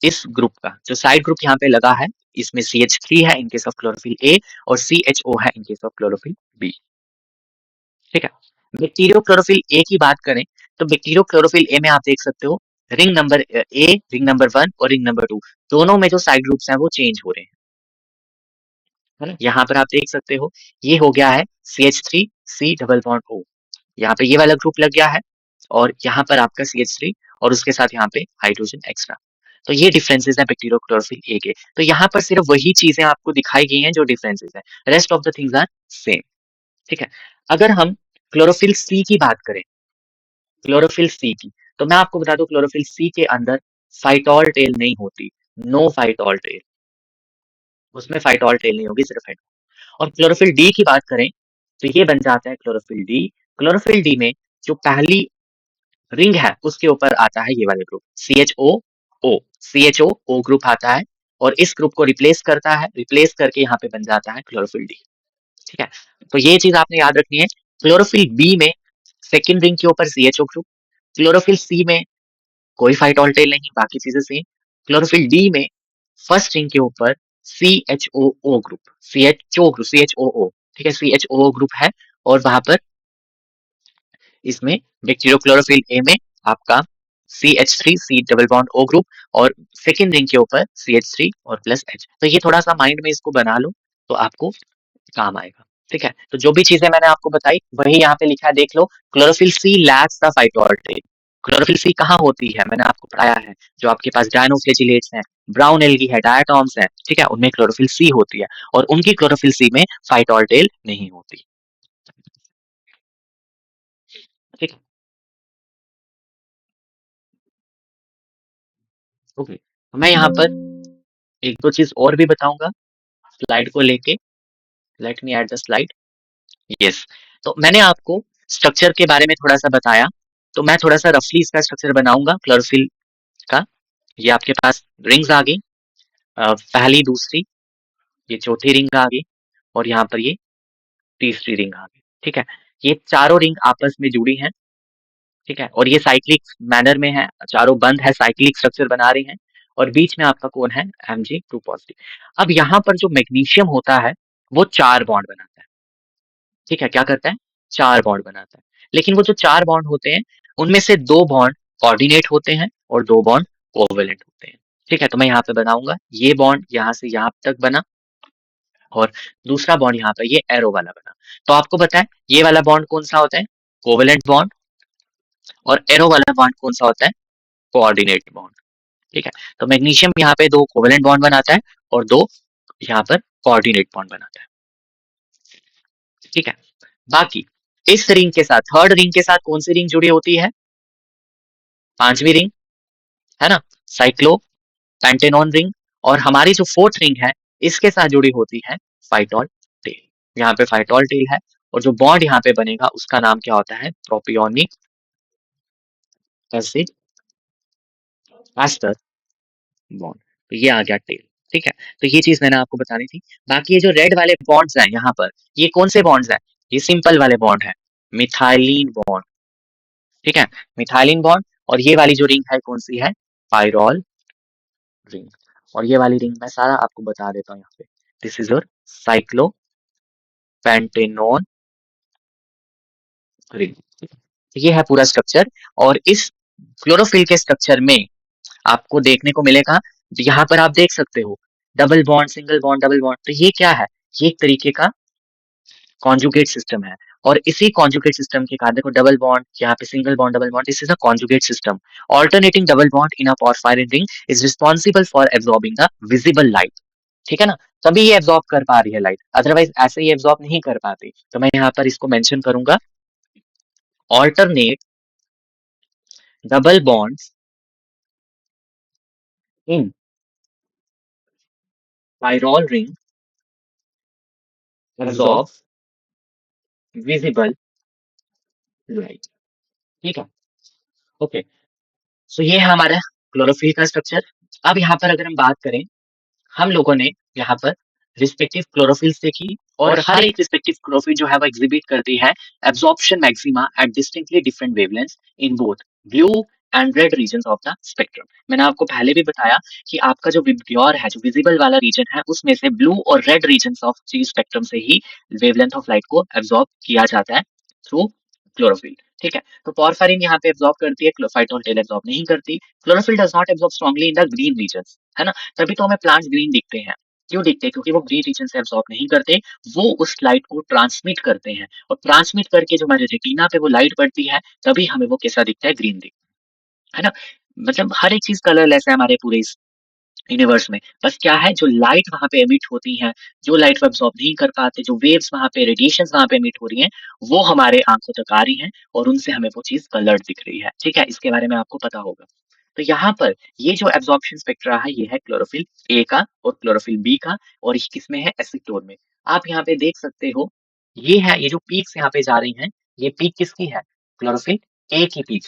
इस ग्रुप का जो साइड ग्रुप यहाँ पे लगा है, इसमें CH3 है in case of chlorophyll a, और CHO है in case of chlorophyll b. ठीक है, बैक्टीरियो क्लोरोफिल ए की बात करें, तो बैक्टीरियो क्लोरोफिल ए में आप देख सकते हो ring number A, ring number 1 और रिंग नंबर 2, दोनों में जो साइड ग्रुप्स हैं वो चेंज हो रहे हैं। है ना, यहाँ पर आप देख सकते हो ये हो गया है CH3 C double bond O, यहाँ पे ये वाला ग्रुप लग गया है, और यहाँ पर आपका CH3 और उसके साथ यहाँ पे हाइड्रोजन एक्स्ट्रा। तो ये डिफरेंसेस हैं बैक्टीरियोक्लोरोफिल ए के। तो यहाँ पर सिर्फ वही चीजें आपको दिखाई गई हैं जो डिफरेंसेस हैं, rest of the things are same. ठीक है, अगर हम क्लोरोफिल सी की बात करें, क्लोरोफिल सी की, तो मैं आपको बता दूं क्लोरोफिल सी के अंदर फाइटोल टेल नहीं होती। नो फाइटोल टेल, उसमें फाइटोल टेल नहीं होगी, सिर्फ और क्लोरोफिल डी की बात करें, तो ये बन जाता है क्लोरोफिल डी। क्लोरोफिल डी में जो पहली रिंग है उसके ऊपर आता है ये वाला ग्रुप CHO, CHO ग्रुप आता है, और इस ग्रुप को रिप्लेस करता है, रिप्लेस करके यहाँ पे बन जाता है क्लोरोफिल डी। ठीक है, तो ये चीज आपने याद रखनी है। क्लोरोफिल बी में सेकेंड रिंग के ऊपर CHO ग्रुप, क्लोरोफिल सी में कोई फाइटोल टेल नहीं, बाकी चीजें सेम। क्लोरोफिल डी में फर्स्ट रिंग के ऊपर CHOO group, CHO group, CHOO। ठीक है, CHO ग्रुप है, और वहां पर इसमें बैक्टीरियोक्लोरोफिल ए में आपका CH3 C double bond O group, और सेकेंड रिंग के ऊपर CH3 और प्लस H। तो ये थोड़ा सा माइंड में इसको बना लो, तो आपको काम आएगा। ठीक है, तो जो भी चीजें मैंने आपको बताई वही यहाँ पे लिखा है, देख लो। Chlorophyll C lacks the phytol. Chlorophyll C कहाँ होती है? मैंने आपको पढ़ाया है, जो आपके पास डायनोफ्लेजिलेट्स हैं, ब्राउन एल्गी है, डायटॉम्स है, ठीक है, उनमें क्लोरोफिल सी होती है, और उनकी क्लोरोफिल सी में फाइटोल टेल नहीं होती। ठीक है, ओके, मैं यहाँ पर एक दो चीज और भी बताऊंगा स्लाइड को लेके। Let me add the slide. Yes, तो मैंने आपको स्ट्रक्चर के बारे में थोड़ा सा बताया, तो मैं थोड़ा सा रफली इसका स्ट्रक्चर बनाऊंगा क्लोरोफिल का। ये आपके पास रिंग्स आ गई, पहली दूसरी, ये चौथी रिंग आ गई, और यहाँ पर ये तीसरी रिंग आ गई। ठीक है, ये चारों रिंग आपस में जुड़ी हैं। ठीक है, और ये साइक्लिक मैनर में है, चारों बंद है, साइक्लिक स्ट्रक्चर बना रही हैं, और बीच में आपका कौन है, Mg2 पॉजिटिव। अब यहाँ पर जो मैग्नीशियम होता है वो 4 बॉन्ड बनाता है। ठीक है, क्या करता है, 4 बॉन्ड बनाता है। लेकिन वो जो 4 बॉन्ड होते हैं उनमें से 2 बॉन्ड कोऑर्डिनेट होते हैं और 2 बॉन्ड कोवेलेंट होते हैं। ठीक है, तो मैं यहाँ पे बनाऊंगा, ये बॉन्ड यहाँ से यहाँ तक बना, और दूसरा बॉन्ड यहाँ पे ये एरो वाला बना। तो आपको पता है ये वाला बॉन्ड कौन सा होता है, कोवेलेंट बॉन्ड, और एरो वाला बॉन्ड कौन सा होता है, कोऑर्डिनेट बॉन्ड। ठीक है, तो मैग्नीशियम यहाँ पे 2 कोवेलेंट बॉन्ड बनाता है और 2 यहाँ पर कोऑर्डिनेट बॉन्ड बनाता है। ठीक है, बाकी इस रिंग के साथ, थर्ड रिंग के साथ कौन सी रिंग जुड़ी होती है, पांचवी रिंग, है ना, साइक्लो पेंटेनॉन रिंग। और हमारी जो फोर्थ रिंग है इसके साथ जुड़ी होती है फाइटोल टेल। यहाँ पे फाइटोल टेल है, और जो बॉन्ड यहाँ पे बनेगा उसका नाम क्या होता है, प्रोपियोनिक एसिड एस्टर बॉन्ड। तो ये आ गया टेल। ठीक है, तो ये चीज मैंने आपको बतानी थी। बाकी ये जो रेड वाले बॉन्ड्स हैं यहाँ पर, ये कौन से बॉन्ड्स हैं, ये सिंपल वाले बॉन्ड है, मिथाइलिन बॉन्ड। ठीक है, मिथाइलिन बॉन्ड। और ये वाली जो रिंग है कौन सी है, पायरॉल रिंग। और ये वाली रिंग मैं सारा आपको बता देता हूँ यहाँ पे, this is your cyclo pentanone ring. ये है पूरा स्ट्रक्चर। और इस क्लोरोफिल के स्ट्रक्चर में आपको देखने को मिलेगा, यहाँ पर आप देख सकते हो double bond, single bond, double bond. तो ये क्या है, ये एक तरीके का कॉन्जुगेट सिस्टम है। और इसी कॉन्जुगेट सिस्टम के कारण देखो, डबल बॉन्ड, यहाँ पे single bond, double bond, this is a conjugate system. Alternating double bond in a porphyrin ring is responsible for absorbing the visible light. ठीक है ना, तभी ये एब्जॉर्ब कर पा रही है लाइट, अदरवाइज ऐसे ये एब्जॉर्ब नहीं कर पाती। तो मैं यहाँ पर इसको मेंशन करूंगा, alternate double bonds in pyrrole ring absorb visible light. ठीक है, ओके। सो ये है हमारा क्लोरोफिल का स्ट्रक्चर। अब यहाँ पर अगर हम बात करें, हम लोगों ने यहाँ पर रिस्पेक्टिव क्लोरोफिल्स देखी, और हर एक रिस्पेक्टिव क्लोरोफिल जो है वो एग्जिबिट करती है absorption maxima eight distinctly different wavelengths in both blue and red region of the spectrum. मैंने आपको पहले भी बताया कि आपका जो विब्ग्योर है, जो विजिबल वाला रीजन है, उसमें से ब्लू और red region of G spectrum से ही वेवलेंथ ऑफ लाइट को एब्जॉर्ब किया जाता है थ्रू क्लोरोफिल। ठीक है, तो पॉरफायरिन यहाँ पे एब्जॉर्ब करती है, फाइटोल एब्जॉर्ब नहीं करती। Chlorophyll does not absorb strongly in the green region, है ना, तभी तो हमें प्लांट्स ग्रीन दिखते हैं। क्यों दिखते हैं, क्योंकि वो ग्रीन रीजन से एब्जॉर्ब नहीं करते, वो उस लाइट को ट्रांसमिट करते हैं, और ट्रांसमिट करके जो हमारे रेटिना पे वो लाइट पड़ती है, तभी हमें वो कैसा दिखता है, ग्रीन दिखता है ना। मतलब हर एक चीज कलरलेस है हमारे पूरे इस यूनिवर्स में। बस क्या है, जो लाइट वहां पे एमिट होती है, जो लाइट को एब्जॉर्ब नहीं कर पाते, जो वेव्स वहां पे, रेडिएशन वहां पे एमिट हो रही हैं, वो हमारे आंखों तक आ रही हैं, और उनसे हमें वो चीज कलर्ड दिख रही है। ठीक है, इसके बारे में आपको पता होगा। तो यहाँ पर ये जो एब्जॉर्प्शन स्पेक्ट्रा है, ये है क्लोरोफिल ए का और क्लोरोफिल बी का, और ये किसमें है, एसीटोन में। आप यहाँ पे देख सकते हो, ये है, ये जो पीक्स यहाँ पे जा रही हैं, ये पीक किसकी है, क्लोरोफिल ए की पीक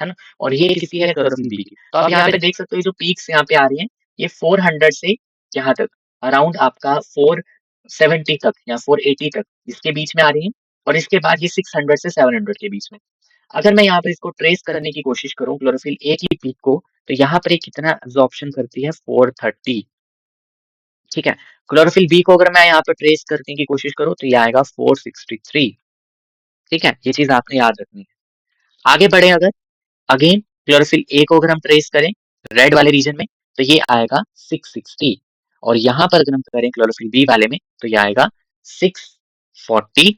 है ना, और ये किसकी है, क्लोरोफिल बी की। तो आप यहाँ पे देख सकते हो, ये जो पीक्स यहाँ पे आ रही हैं, ये 400 से यहाँ तक, अराउंड आपका 470 तक या 480 तक, इसके बीच में आ रही है। और इसके बाद ये 600 से 700 के बीच में। अगर मैं यहाँ पर इसको ट्रेस करने की कोशिश करूँ क्लोरोफिल ए की पीक को, तो यहाँ पर ये कितना एब्जॉर्प्शन करती है, 430। ठीक है, क्लोरोफिल बी को अगर मैं यहाँ पर ट्रेस करने की कोशिश करूँ तो ये आएगा 463। ठीक है, ये चीज आपने याद रखनी है। आगे बढ़े अगर, अगेन क्लोरोफिल ए को अगर हम ट्रेस करें रेड वाले रीजन में, तो ये आएगा 660। और यहाँ पर अगर हम करें क्लोरोफिल बी वाले में, तो ये आएगा 643।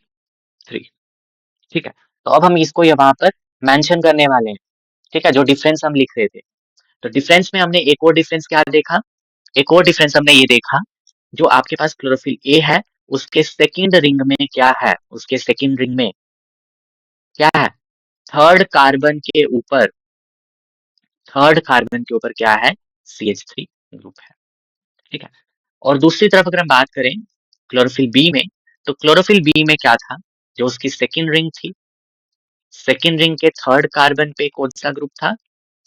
ठीक है, तो अब हम इसको यहाँ पर मेंशन करने वाले हैं। ठीक है, जो डिफरेंस हम लिख रहे थे, तो डिफरेंस में हमने एक और डिफरेंस क्या देखा, एक और डिफरेंस हमने ये देखा, जो आपके पास क्लोरोफिल ए है, उसके सेकंड रिंग में क्या है, उसके सेकंड रिंग में क्या है, थर्ड कार्बन के ऊपर, थर्ड कार्बन के ऊपर क्या है, CH3 ग्रुप है। ठीक है। और दूसरी तरफ अगर हम बात करें क्लोरोफिल बी में, तो क्लोरोफिल बी में क्या था, जो उसकी सेकेंड रिंग थी, सेकेंड रिंग के थर्ड कार्बन पे कौन सा ग्रुप था,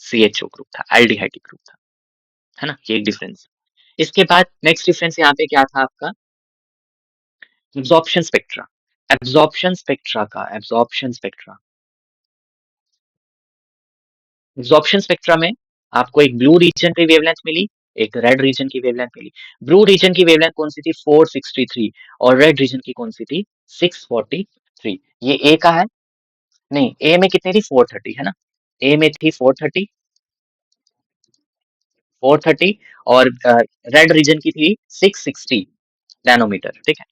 CHO ग्रुप था, एल्डिहाइड ग्रुप था, है ना, ये एक डिफरेंस। इसके बाद नेक्स्ट डिफरेंस यहाँ पे क्या था आपका, एब्जॉर्प्शन स्पेक्ट्रा। एब्जॉर्प्शन स्पेक्ट्रा में आपको एक ब्लू रीजन की वेवलेंथ मिली, एक रेड रीजन की वेवलेंथ मिली। ब्लू रीजन की वेवलेंथ कौन सी थी, 463, और रेड रीजन की कौन सी थी, 643। ये ए का है, नहीं ए में कितनी थी, 430, है ना, ए में थी 430 और रेड रीजन की थी 660 नैनोमीटर। ठीक है।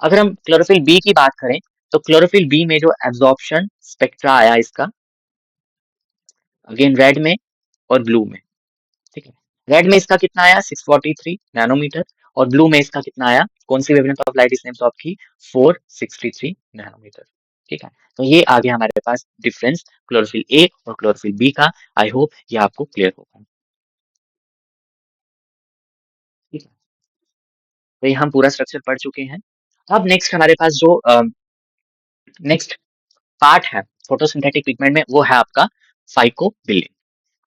अगर हम क्लोरोफिल बी की बात करें, तो क्लोरोफिल बी में जो एब्जॉर्प्शन स्पेक्ट्रा आया इसका, अगेन रेड में और ब्लू में। ठीक है। रेड में इसका कितना आया, 643 नैनोमीटर, और ब्लू में इसका कितना आया, कौन सी वेवलेंथ ऑफ लाइट इसने एब्जॉर्ब की, 463 नैनोमीटर। ठीक है। तो ये आ गया हमारे पास डिफरेंस क्लोरोफिल ए और क्लोरोफिल बी का। आई होप ये आपको क्लियर होगा। ठीक है। तो ये हम पूरा स्ट्रक्चर पढ़ चुके हैं। अब नेक्स्ट हमारे पास जो नेक्स्ट पार्ट है फोटोसिंथेटिक पिगमेंट में, वो है आपका फाइकोबिलिन।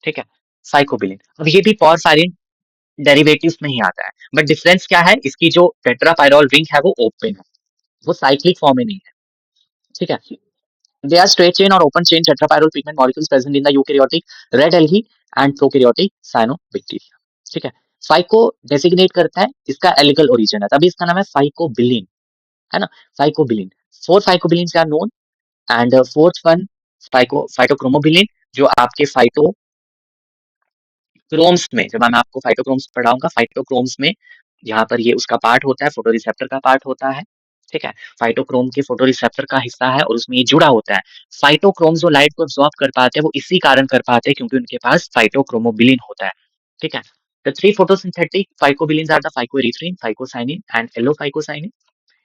ठीक है। फाइकोबिलिन, अब ये भी पॉरफायरिन डेरिवेटिव्स में ही आता है, बट डिफरेंस क्या है, इसकी जो टेट्रापायरोल रिंग है वो ओपन है, वो साइक्लिक फॉर्म में नहीं है। ठीक है। दे आर स्ट्रेट चेन और open chain tetrapyrrole pigment molecules present in the eukaryotic red algae and prokaryotic cyanobacteria. ठीक है। फाइको डेसिग्नेट करता है इसका एलिकल ओरिजिन है, तभी इसका नाम है फाइकोबिलिन, है ना, phycobilin. Four phycobilin are known, and fourth one phytochromobilin, जो आपके फाइटोक्रोम्स में, जब मैं आपको फाइटोक्रोम्स पढ़ाऊंगा, फाइटोक्रोम्स में यहाँ पर ये उसका पार्ट होता है, फोटो रिसेप्टर का पार्ट होता है। ठीक है। फाइटोक्रोम के फोटो रिसेप्टर का हिस्सा है और उसमें ये जुड़ा होता है। फाइटोक्रोम्स जो लाइट को एब्जॉर्ब कर पाते हैं वो इसी कारण कर पाते हैं क्योंकि उनके पास फाइटोक्रोमोबिलिन होता है। ठीक है। The three photosynthetic phycobilins are the phycoerythrin, phycocyanin, and allophycocyanin.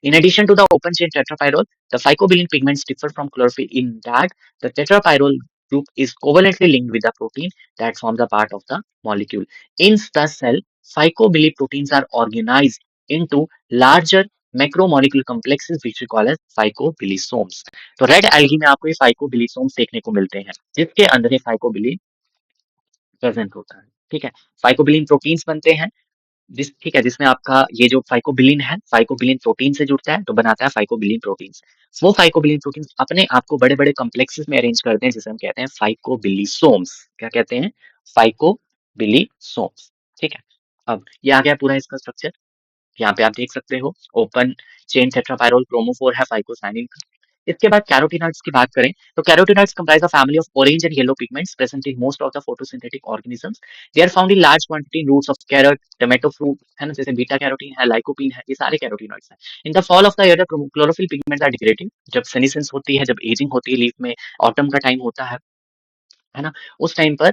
In addition to the open chain tetrapyrrole, the phycobilin pigments differ from chlorophyll in that the tetrapyrrole group is covalently linked with the protein that forms a part of the molecule. In the cell, phycobilin proteins are organized into larger macromolecule complexes which we call as phycobilisomes. तो red algae में आपको ये फाइकोबिलिसोम्स देखने को मिलते हैं, जिसके अंदर ये फाइकोबिलिन प्रेजेंट होता है। ठीक है। फाइकोबिलिन प्रोटीन्स बनते हैं, ठीक है, जिसमें आपका ये जो फाइकोबिलिन है, फाइकोबिलिन प्रोटीन से जुड़ता है तो बनाता है फाइकोबिलिन प्रोटीन्स। वो फाइकोबिलिन प्रोटीन्स अपने आप को बड़े बड़े कॉम्प्लेक्सेस में अरेंज करते हैं, जिसे हम कहते हैं फाइकोबिलिसोम्स। क्या कहते हैं, फाइकोबिलिसोम्स। ठीक है। अब ये आ गया पूरा इसका स्ट्रक्चर। यहाँ पे आप देख सकते हो, ओपन चेन टेट्रापायरोल क्रोमोफोर है फाइकोसाइनिन का। इसके बाद कैरोटीनॉइड्स की बात करें, तो carotenoids comprise a family of orange and yellow pigments present in most of the photosynthetic organisms. They are found in large quantity in roots of carrot, tomato fruit, है ना, जैसे बीटा कैरोटीन है, lycopene है, ये सारे carotenoids हैं। In the fall of the year chlorophyll pigments are degrading, जब senescence होती है, जब एजिंग होती है लीफ में, ऑटम का टाइम होता है ना, उस टाइम पर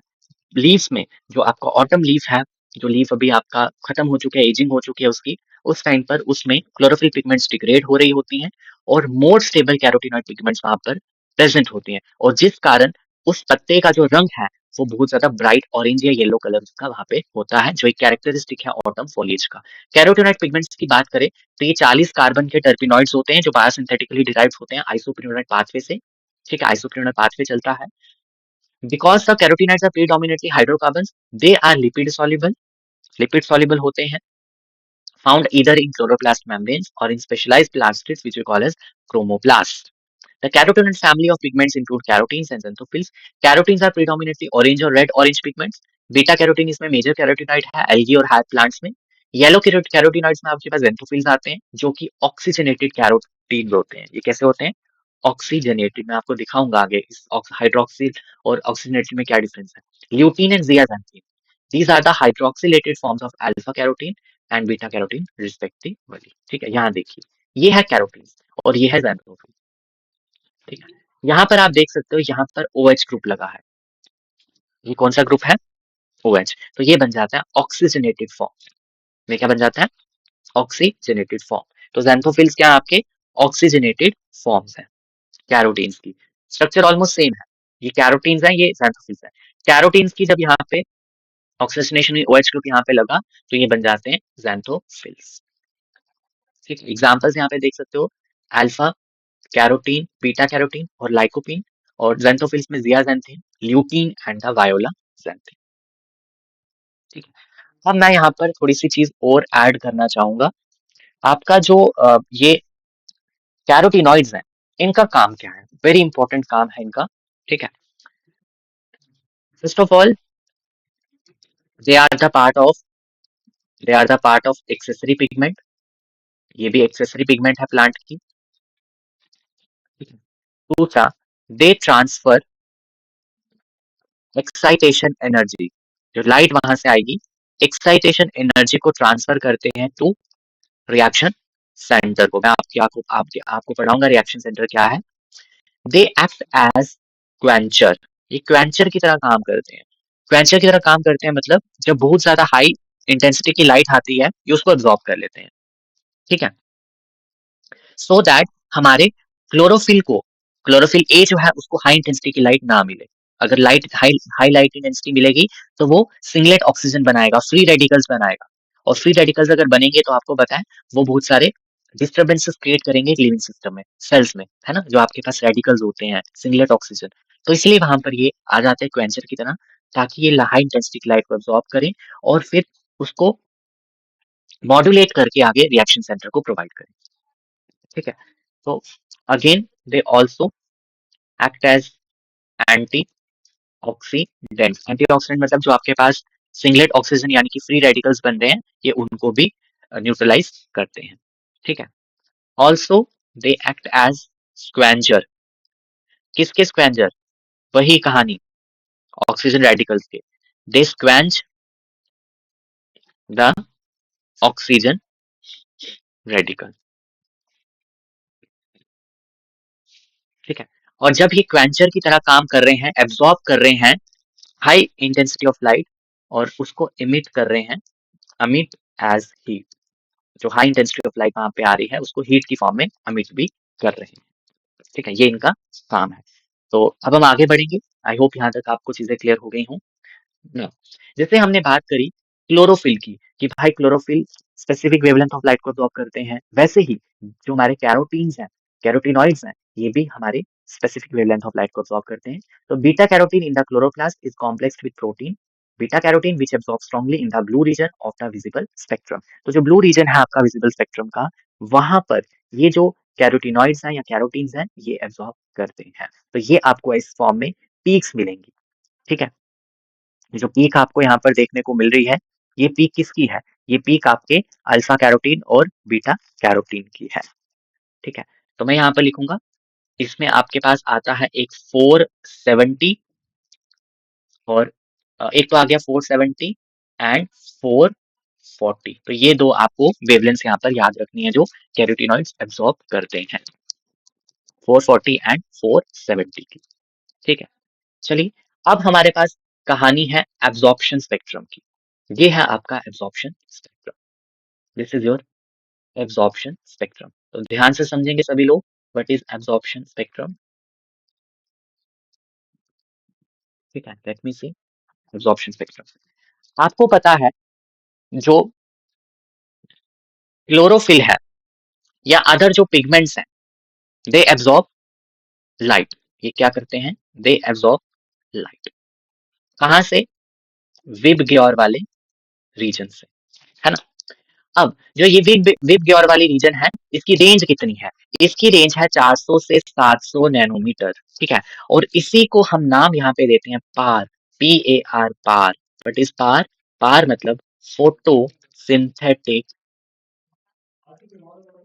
लीव्स में, जो आपका ऑटम लीफ है, जो लीफ अभी आपका खत्म हो चुका है, एजिंग हो चुकी है उसकी, उस टाइम पर उसमें क्लोरोफिल पिगमेंट्स डिग्रेड हो रही होती हैं और मोर स्टेबल कैरोटीनॉइड पिगमेंट्स वहां पर प्रेजेंट होती हैं, और जिस कारण उस पत्ते का जो रंग है वो बहुत ज्यादा ब्राइट ऑरेंज या येलो कलर का वहां पे होता है, जो एक कैरेक्टरिस्टिक है ऑटम फॉलिएज का। कैरोटीनॉइड पिगमेंट्स की बात करें, तो ये 40 कार्बन के टर्पिनॉइड्स होते हैं जो बायोसिंथेटिकली डिराइव्ड होते हैं आइसोप्रिनोइड पाथवे से। ठीक है, आइसोप्रिनोइड पाथवे चलता है। Because the carotenoids are predominantly hydrocarbons, they are lipid soluble होते हैं, found either in chloroplast membranes or in specialized plastids which we call as chromoplasts. The carotenoid family of pigments include carotenes and xanthophylls. Carotenes are predominantly orange or red orange pigments. Beta carotene इसमें major carotenoid है algae और higher plants में. Yellow carotenoids में आपके पास xanthophylls आते हैं जो कि oxygenated carotene होते हैं। ये कैसे होते हैं, ऑक्सीजनेटेड, मैं आपको दिखाऊंगा आगे इस हाइड्रोक्सिल और ऑक्सीजनेटेड में क्या डिफरेंस है। Lutein and zeaxanthin, these are the hydroxylated forms of alpha carotene and beta carotene respectively. ठीक है, यहाँ देखिए, ये है कैरोटीन और ये है xanthophyll। ठीक है। यहाँ पर आप देख सकते हो, यहाँ पर OH ग्रुप लगा है, ये कौन सा ग्रुप है, OH, तो ये बन जाता है ऑक्सीजनेटेड फॉर्म में, क्या बन जाता है, ऑक्सीजनेटेड फॉर्म। तो xanthophyll क्या आपके ऑक्सीजनेटेड फॉर्म्स है कैरोटीन्स की। स्ट्रक्चर ऑलमोस्ट सेम है, ये कैरोटीन्स है, ये xanthophyll है। कैरोटीन्स की जब यहाँ पे ऑक्सीजनेशन में OH ग्रुप यहाँ पे लगा तो ये बन जाते हैं ज़ैंथोफिल्स। ठीक है, एग्जांपल्स यहाँ पे देख सकते हो, अल्फा कैरोटीन, बीटा कैरोटीन और लाइकोपीन, और ज़ैंथोफिल्स में zeaxanthin, lutein and the violaxanthin. ठीक है, अब मैं यहाँ पर थोड़ी सी चीज और ऐड करना चाहूंगा। आपका जो ये कैरोटीनॉइड्स हैं, इनका काम क्या है? वेरी इंपॉर्टेंट काम है इनका। ठीक है, first of all they are the part of they are the part of accessory pigment. ये भी एक्सेसरी पिगमेंट है प्लांट की। ठीक है, दूसरा, दे ट्रांसफर एक्साइटेशन एनर्जी, जो लाइट वहां से आएगी, एक्साइटेशन एनर्जी को ट्रांसफर करते हैं टू रिएक्शन सेंटर को। मैं आपको पढ़ाऊंगा रिएक्शन सेंटर क्या है। दे एक्ट एज क्वेंचर, ये क्वेंचर की तरह काम करते हैं। क्वेंचर की तरह काम करते हैं मतलब जब बहुत ज्यादा हाई इंटेंसिटी की लाइट आती है, ये उसको एब्जॉर्ब कर लेते हैं। ठीक है, सो दैट हमारे क्लोरोफिल ए जो है उसको हाई इंटेंसिटी की लाइट ना मिले। अगर light high high light intensity मिलेगी तो वो सिंगलेट ऑक्सीजन बनाएगा, फ्री रेडिकल्स बनाएगा, और फ्री रेडिकल्स अगर बनेंगे तो आपको पता है वो बहुत सारे डिस्टर्बेंसेस क्रिएट करेंगे लिविंग सिस्टम में, सेल्स में, है ना, जो आपके पास रेडिकल्स होते हैं, सिंगलेट ऑक्सीजन। तो इसलिए वहां पर ये आ जाते हैं क्वेंचर की तरह, ताकि ये हाई इंटेंसिटी की लाइट को एब्जॉर्ब करें और फिर उसको मॉड्यूलेट करके आगे रिएक्शन सेंटर को प्रोवाइड करें। ठीक है, तो again they also act as anti oxidant. Antioxidant मतलब जो आपके पास सिंगलेट ऑक्सीजन यानी कि फ्री रेडिकल्स बन रहे हैं, ये उनको भी न्यूट्रलाइज करते हैं। ठीक है, also they act as scavenger. किसके स्क्वेंजर? वही कहानी, ऑक्सीजन रेडिकल्स के। दे स्क्वेंज द ऑक्सीजन रेडिकल। ठीक है, और जब ये क्वेंचर की तरह काम कर रहे हैं, एब्जॉर्ब कर रहे हैं हाई इंटेंसिटी ऑफ लाइट और उसको इमिट कर रहे हैं, अमिट एज हीट, जो हाई इंटेंसिटी ऑफ लाइट वहां पे आ रही है उसको हीट की फॉर्म में अमिट भी कर रहे हैं। ठीक है, ये इनका काम है। तो अब हम आगे बढ़ेंगे। आई होप यहाँ तक आपको चीजें क्लियर हो गई हों ना। जैसे हमने बात करी क्लोरोफिल की, कि भाई chlorophyll specific wavelength of light को अब्जॉर्ब करते हैं, वैसे ही जो हमारे कैरोटीन्स हैं, कैरोटीनॉइड्स हैं, ये भी हमारे स्पेसिफिक वेवलेंथ ऑफ लाइट को अब्जॉर्ब करते हैं। तो beta carotene in the chloroplast is complex with protein beta carotene which absorb strongly in the blue region of the visible spectrum. तो जो ब्लू रीजन है आपका विजिबल स्पेक्ट्रम का, वहां पर ये जो कैरोटीनॉइड्स हैं या कैरोटीन्स हैं, ये एब्जॉर्ब करते हैं। तो ये आपको इस फॉर्म में पीक्स मिलेंगी। ठीक है, जो पीक आपको यहाँ पर देखने को मिल रही है, ये पीक किसकी है? ये पीक आपके अल्फा कैरोटीन और बीटा कैरोटीन की है। ठीक है, तो मैं यहाँ पर लिखूंगा, इसमें आपके पास आता है एक 470 और एक तो आ गया 470 एंड 440। तो ये दो आपको वेवलेंथ यहाँ पर याद रखनी है जो कैरोटीनॉइड्स एब्जॉर्ब करते हैं, 440 एंड 470 की। ठीक है, चलिए अब हमारे पास कहानी है एब्जॉर्प्शन स्पेक्ट्रम की। ये है आपका absorption spectrum, this is your absorption spectrum. तो ध्यान से समझेंगे सभी लोग, व्हाट इज एब्जॉर्प्शन स्पेक्ट्रम। ठीक है, लेट मी सी एब्जॉर्प्शन स्पेक्ट्रम। आपको पता है जो क्लोरोफिल है या अदर जो पिगमेंट्स हैं, दे एब्जॉर्ब लाइट। ये क्या करते हैं? They absorb light. कहां से? विब ग्योर वाले रीजन से, है ना। अब जो ये विब ग्योर वाली रीजन है, इसकी रेंज कितनी है? इसकी रेंज है 400 से 700 नैनोमीटर। ठीक है, और इसी को हम नाम यहाँ पे देते हैं पार, PAR, पार। व्हाट इज पार? पार मतलब फोटो सिंथेटिक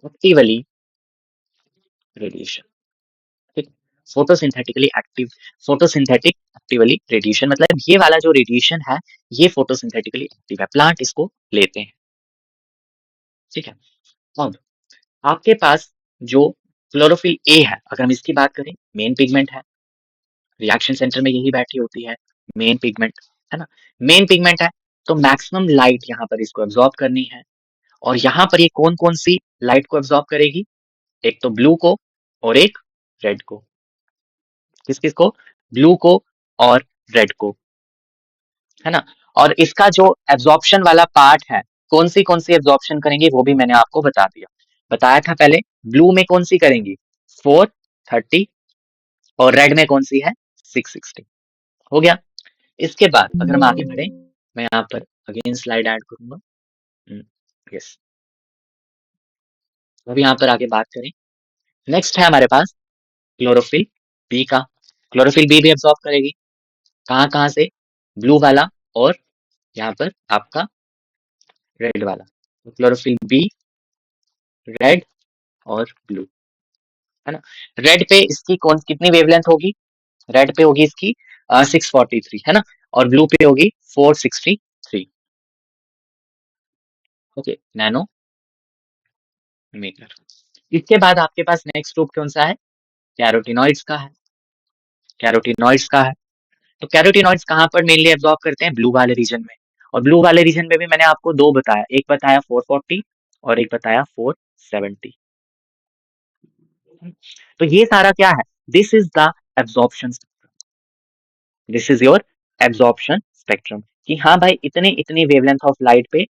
एक्टिवली रेडिएशन। ठीक, फोटोसिंथेटिक एक्टिवली रेडिएशन मतलब ये वाला जो रेडिएशन है, ये फोटोसिंथेटिकली एक्टिव है, प्लांट इसको लेते हैं। ठीक है, अब आपके पास जो क्लोरोफिल ए है, अगर हम इसकी बात करें, मेन पिगमेंट है, रिएक्शन सेंटर में यही बैठी होती है, मेन पिगमेंट, है ना। मेन पिगमेंट है तो मैक्सिमम लाइट यहाँ पर इसको एब्जॉर्ब करनी है, और यहाँ पर ये कौन कौन सी लाइट को एब्जॉर्ब करेगी? एक तो ब्लू को और एक रेड को। किस किस को? ब्लू को और रेड को, है ना। और इसका जो एब्जॉर्प्शन वाला पार्ट है, कौन सी एब्जॉर्प्शन करेंगे वो भी मैंने आपको बता दिया। बताया था पहले, ब्लू में कौन सी करेंगी 430 और रेड में कौन सी है 660। हो गया। इसके बाद अगर हम आगे बढ़े, मैं यहाँ पर अगेन स्लाइड ऐड करूंगा। यस, अभी यहाँ पर आगे बात करें, नेक्स्ट है हमारे पास क्लोरोफिल बी का। क्लोरोफिल बी भी एब्जॉर्ब करेगी, कहाँ कहाँ से, ब्लू वाला और यहाँ पर आपका रेड वाला। तो क्लोरोफिल बी, रेड और ब्लू, है ना। रेड पे इसकी कौन कितनी वेवलेंथ होगी, रेड पे होगी इसकी 643, है ना, और ब्लू पे होगी 463। Okay, nanometre. इसके बाद आपके पास नेक्स्ट ग्रुप कौन सा है, कैरोटिनॉइड्स का है। कैरोटिनॉइड्स का है, तो कैरोटिनॉइड्स कहाँ पर मेनली एब्जॉर्ब करते हैं, ब्लू वाले रीजन में। और ब्लू वाले रीजन में भी मैंने आपको दो बताया, एक बताया 440 और एक बताया 470। तो ये सारा क्या है, this is the absorption, this is your absorption spectrum, कि हाँ भाई इतने इतनी वेवलेंथ ऑफ लाइट पे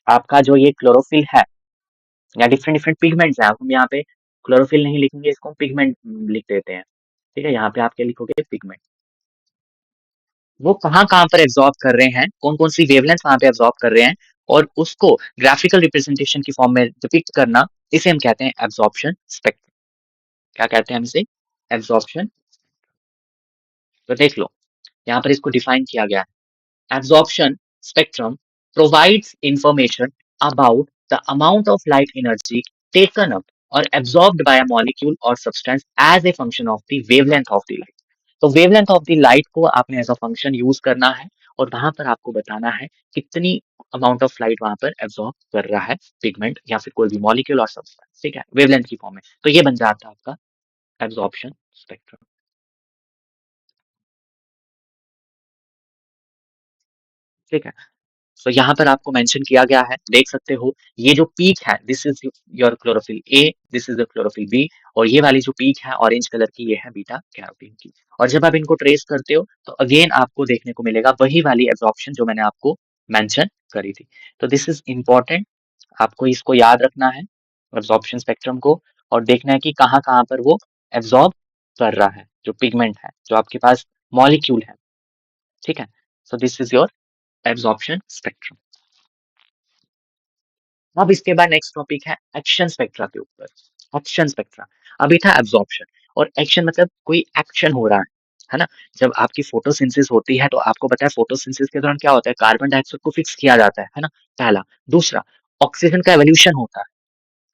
आपका जो ये क्लोरोफिल है या डिफरेंट डिफरेंट पिगमेंट्स है, हम यहाँ पे क्लोरोफिल नहीं लिखेंगे, इसको पिगमेंट लिख देते हैं, ठीक है। यहाँ पे आप क्या लिखोगे, पिगमेंट। वो कहाँ कहाँ पर एब्जॉर्ब कर रहे हैं, कौन कौन सी वेवलेंथ वहां पे एब्जॉर्ब कर रहे हैं, और उसको ग्राफिकल रिप्रेजेंटेशन की फॉर्म में डिपिक्ट करना, इसे हम कहते हैं एब्जॉर्प्शन स्पेक्ट्रम। क्या कहते हैं हम इसे, एब्जॉर्प्शन। तो देख लो, यहाँ पर इसको डिफाइन किया गया है, absorption spectrum provides information about the amount of light energy taken up or absorbed by a molecule or substance as a function of the wavelength of the light। तो वेवलेंथ ऑफ द लाइट को आपने as a function use करना है, और वहां पर आपको बताना है कितनी अमाउंट ऑफ लाइट वहां पर एब्जॉर्ब कर रहा है पिगमेंट या फिर कोई भी मॉलिक्यूल और सब्सटेंस, ठीक है, वेवलेंथ की फॉर्म में। तो ये बन जाता है आपका एब्जॉर्प्शन स्पेक्ट्रम, ठीक है। तो यहाँ पर आपको मेंशन किया गया है, देख सकते हो, ये जो पीक है this is your chlorophyll a, this is the chlorophyll b, और ये वाली जो पीक है ऑरेंज कलर की, ये है बीटा कैरोटीन की। और जब आप इनको ट्रेस करते हो तो अगेन आपको देखने को मिलेगा वही वाली एब्जॉर्प्शन जो मैंने आपको मेंशन करी थी। तो दिस इज इंपॉर्टेंट, आपको इसको याद रखना है एब्जॉर्प्शन स्पेक्ट्रम को, और देखना है कि कहाँ कहाँ पर वो एब्जॉर्ब कर रहा है जो पिगमेंट है, जो आपके पास मॉलिक्यूल है, ठीक है। So this is your absorption spectrum. अब इसके बाद नेक्स्ट टॉपिक है एक्शन स्पेक्ट्रा के ऊपर। एक्शन स्पेक्ट्रा, अभी था एब्जॉर्प्शन, और एक्शन मतलब कोई एक्शन हो रहा है ना। जब आपकी फोटोसिंथेसिस होती है तो आपको पता है फोटोसिंथेसिस के दौरान क्या होता है, कार्बन डाइऑक्साइड को फिक्स किया जाता है ना, पहला। दूसरा, ऑक्सीजन का एवोल्यूशन होता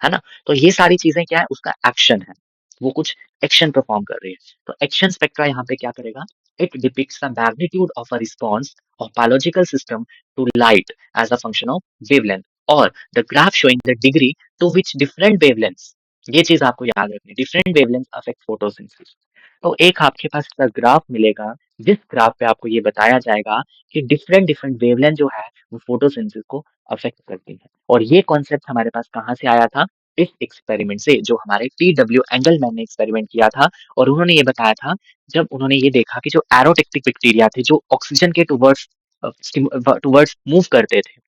है ना। तो ये सारी चीजें क्या है, उसका एक्शन है, वो कुछ एक्शन परफॉर्म कर रही है। तो एक्शन स्पेक्ट्रा यहाँ पे क्या करेगा, it depicts the magnitude of a response of biological system to light as a function of wavelength, और the graph showing the degree to which different wavelengths, ये चीज आपको याद रखनी, डिफरेंट वेवलेंथ अफेक्ट फोटोसिंथेसिस। तो एक आपके पास इसका ग्राफ मिलेगा, जिस ग्राफ पे आपको ये बताया जाएगा कि डिफरेंट डिफरेंट वेवलेंथ जो है वो फोटोसिंथेसिस को अफेक्ट करती है। और ये कॉन्सेप्ट हमारे पास कहाँ से आया था, इस एक्सपेरिमेंट से, जो हमारे TW एंगलमैन ने एक्सपेरिमेंट किया था। और उन्होंने ये बताया था, जब उन्होंने ये देखा कि जो एरोटेक्टिक बैक्टीरिया थे, जो ऑक्सीजन के टुवर्ड्स टुवर्ड्स मूव करते थे,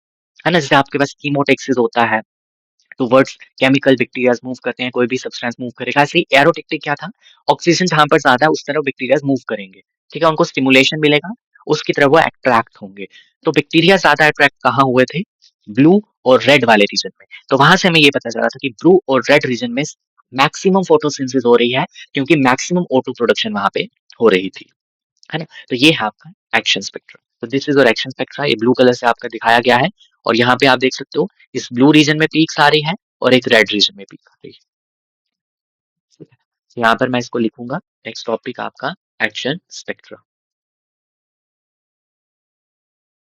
है ना, जैसे आपके पास कीमोटेक्सिस होता है, टुवर्ड्स केमिकल बैक्टीरियाज मूव करते हैं, कोई भी सब्सटेंस मूव करेगा, ऐसे ही एरोटेक्टिक क्या था, ऑक्सीजन जहां पर ज्यादा है उस तरफ बैक्टीरियाज मूव करेंगे, ठीक है, उनको स्टिमुलेशन मिलेगा, उसकी तरफ वो अट्रैक्ट होंगे। तो बैक्टीरिया ज्यादा अट्रैक्ट कहाँ हुए थे, ब्लू और रेड वाले रीजन में। तो वहां से हमें ये पता चला था कि ब्लू और रेड रीजन में मैक्सिमम फोटोसिंथेसिस हो रही है, क्योंकि मैक्सिमम O2 प्रोडक्शन वहां पे हो रही थी, है ना। तो ये है आपका एक्शन स्पेक्ट्रा। तो दिस इज और एक्शन स्पेक्ट्रा, ये ब्लू कलर से आपका दिखाया गया है, और यहाँ पे आप देख सकते हो इस ब्लू रीजन में पीक्स आ रही है और एक रेड रीजन में पीक आ रही है, ठीक है। यहाँ पर मैं इसको लिखूंगा, नेक्स्ट टॉपिक आपका एक्शन स्पेक्ट्रा,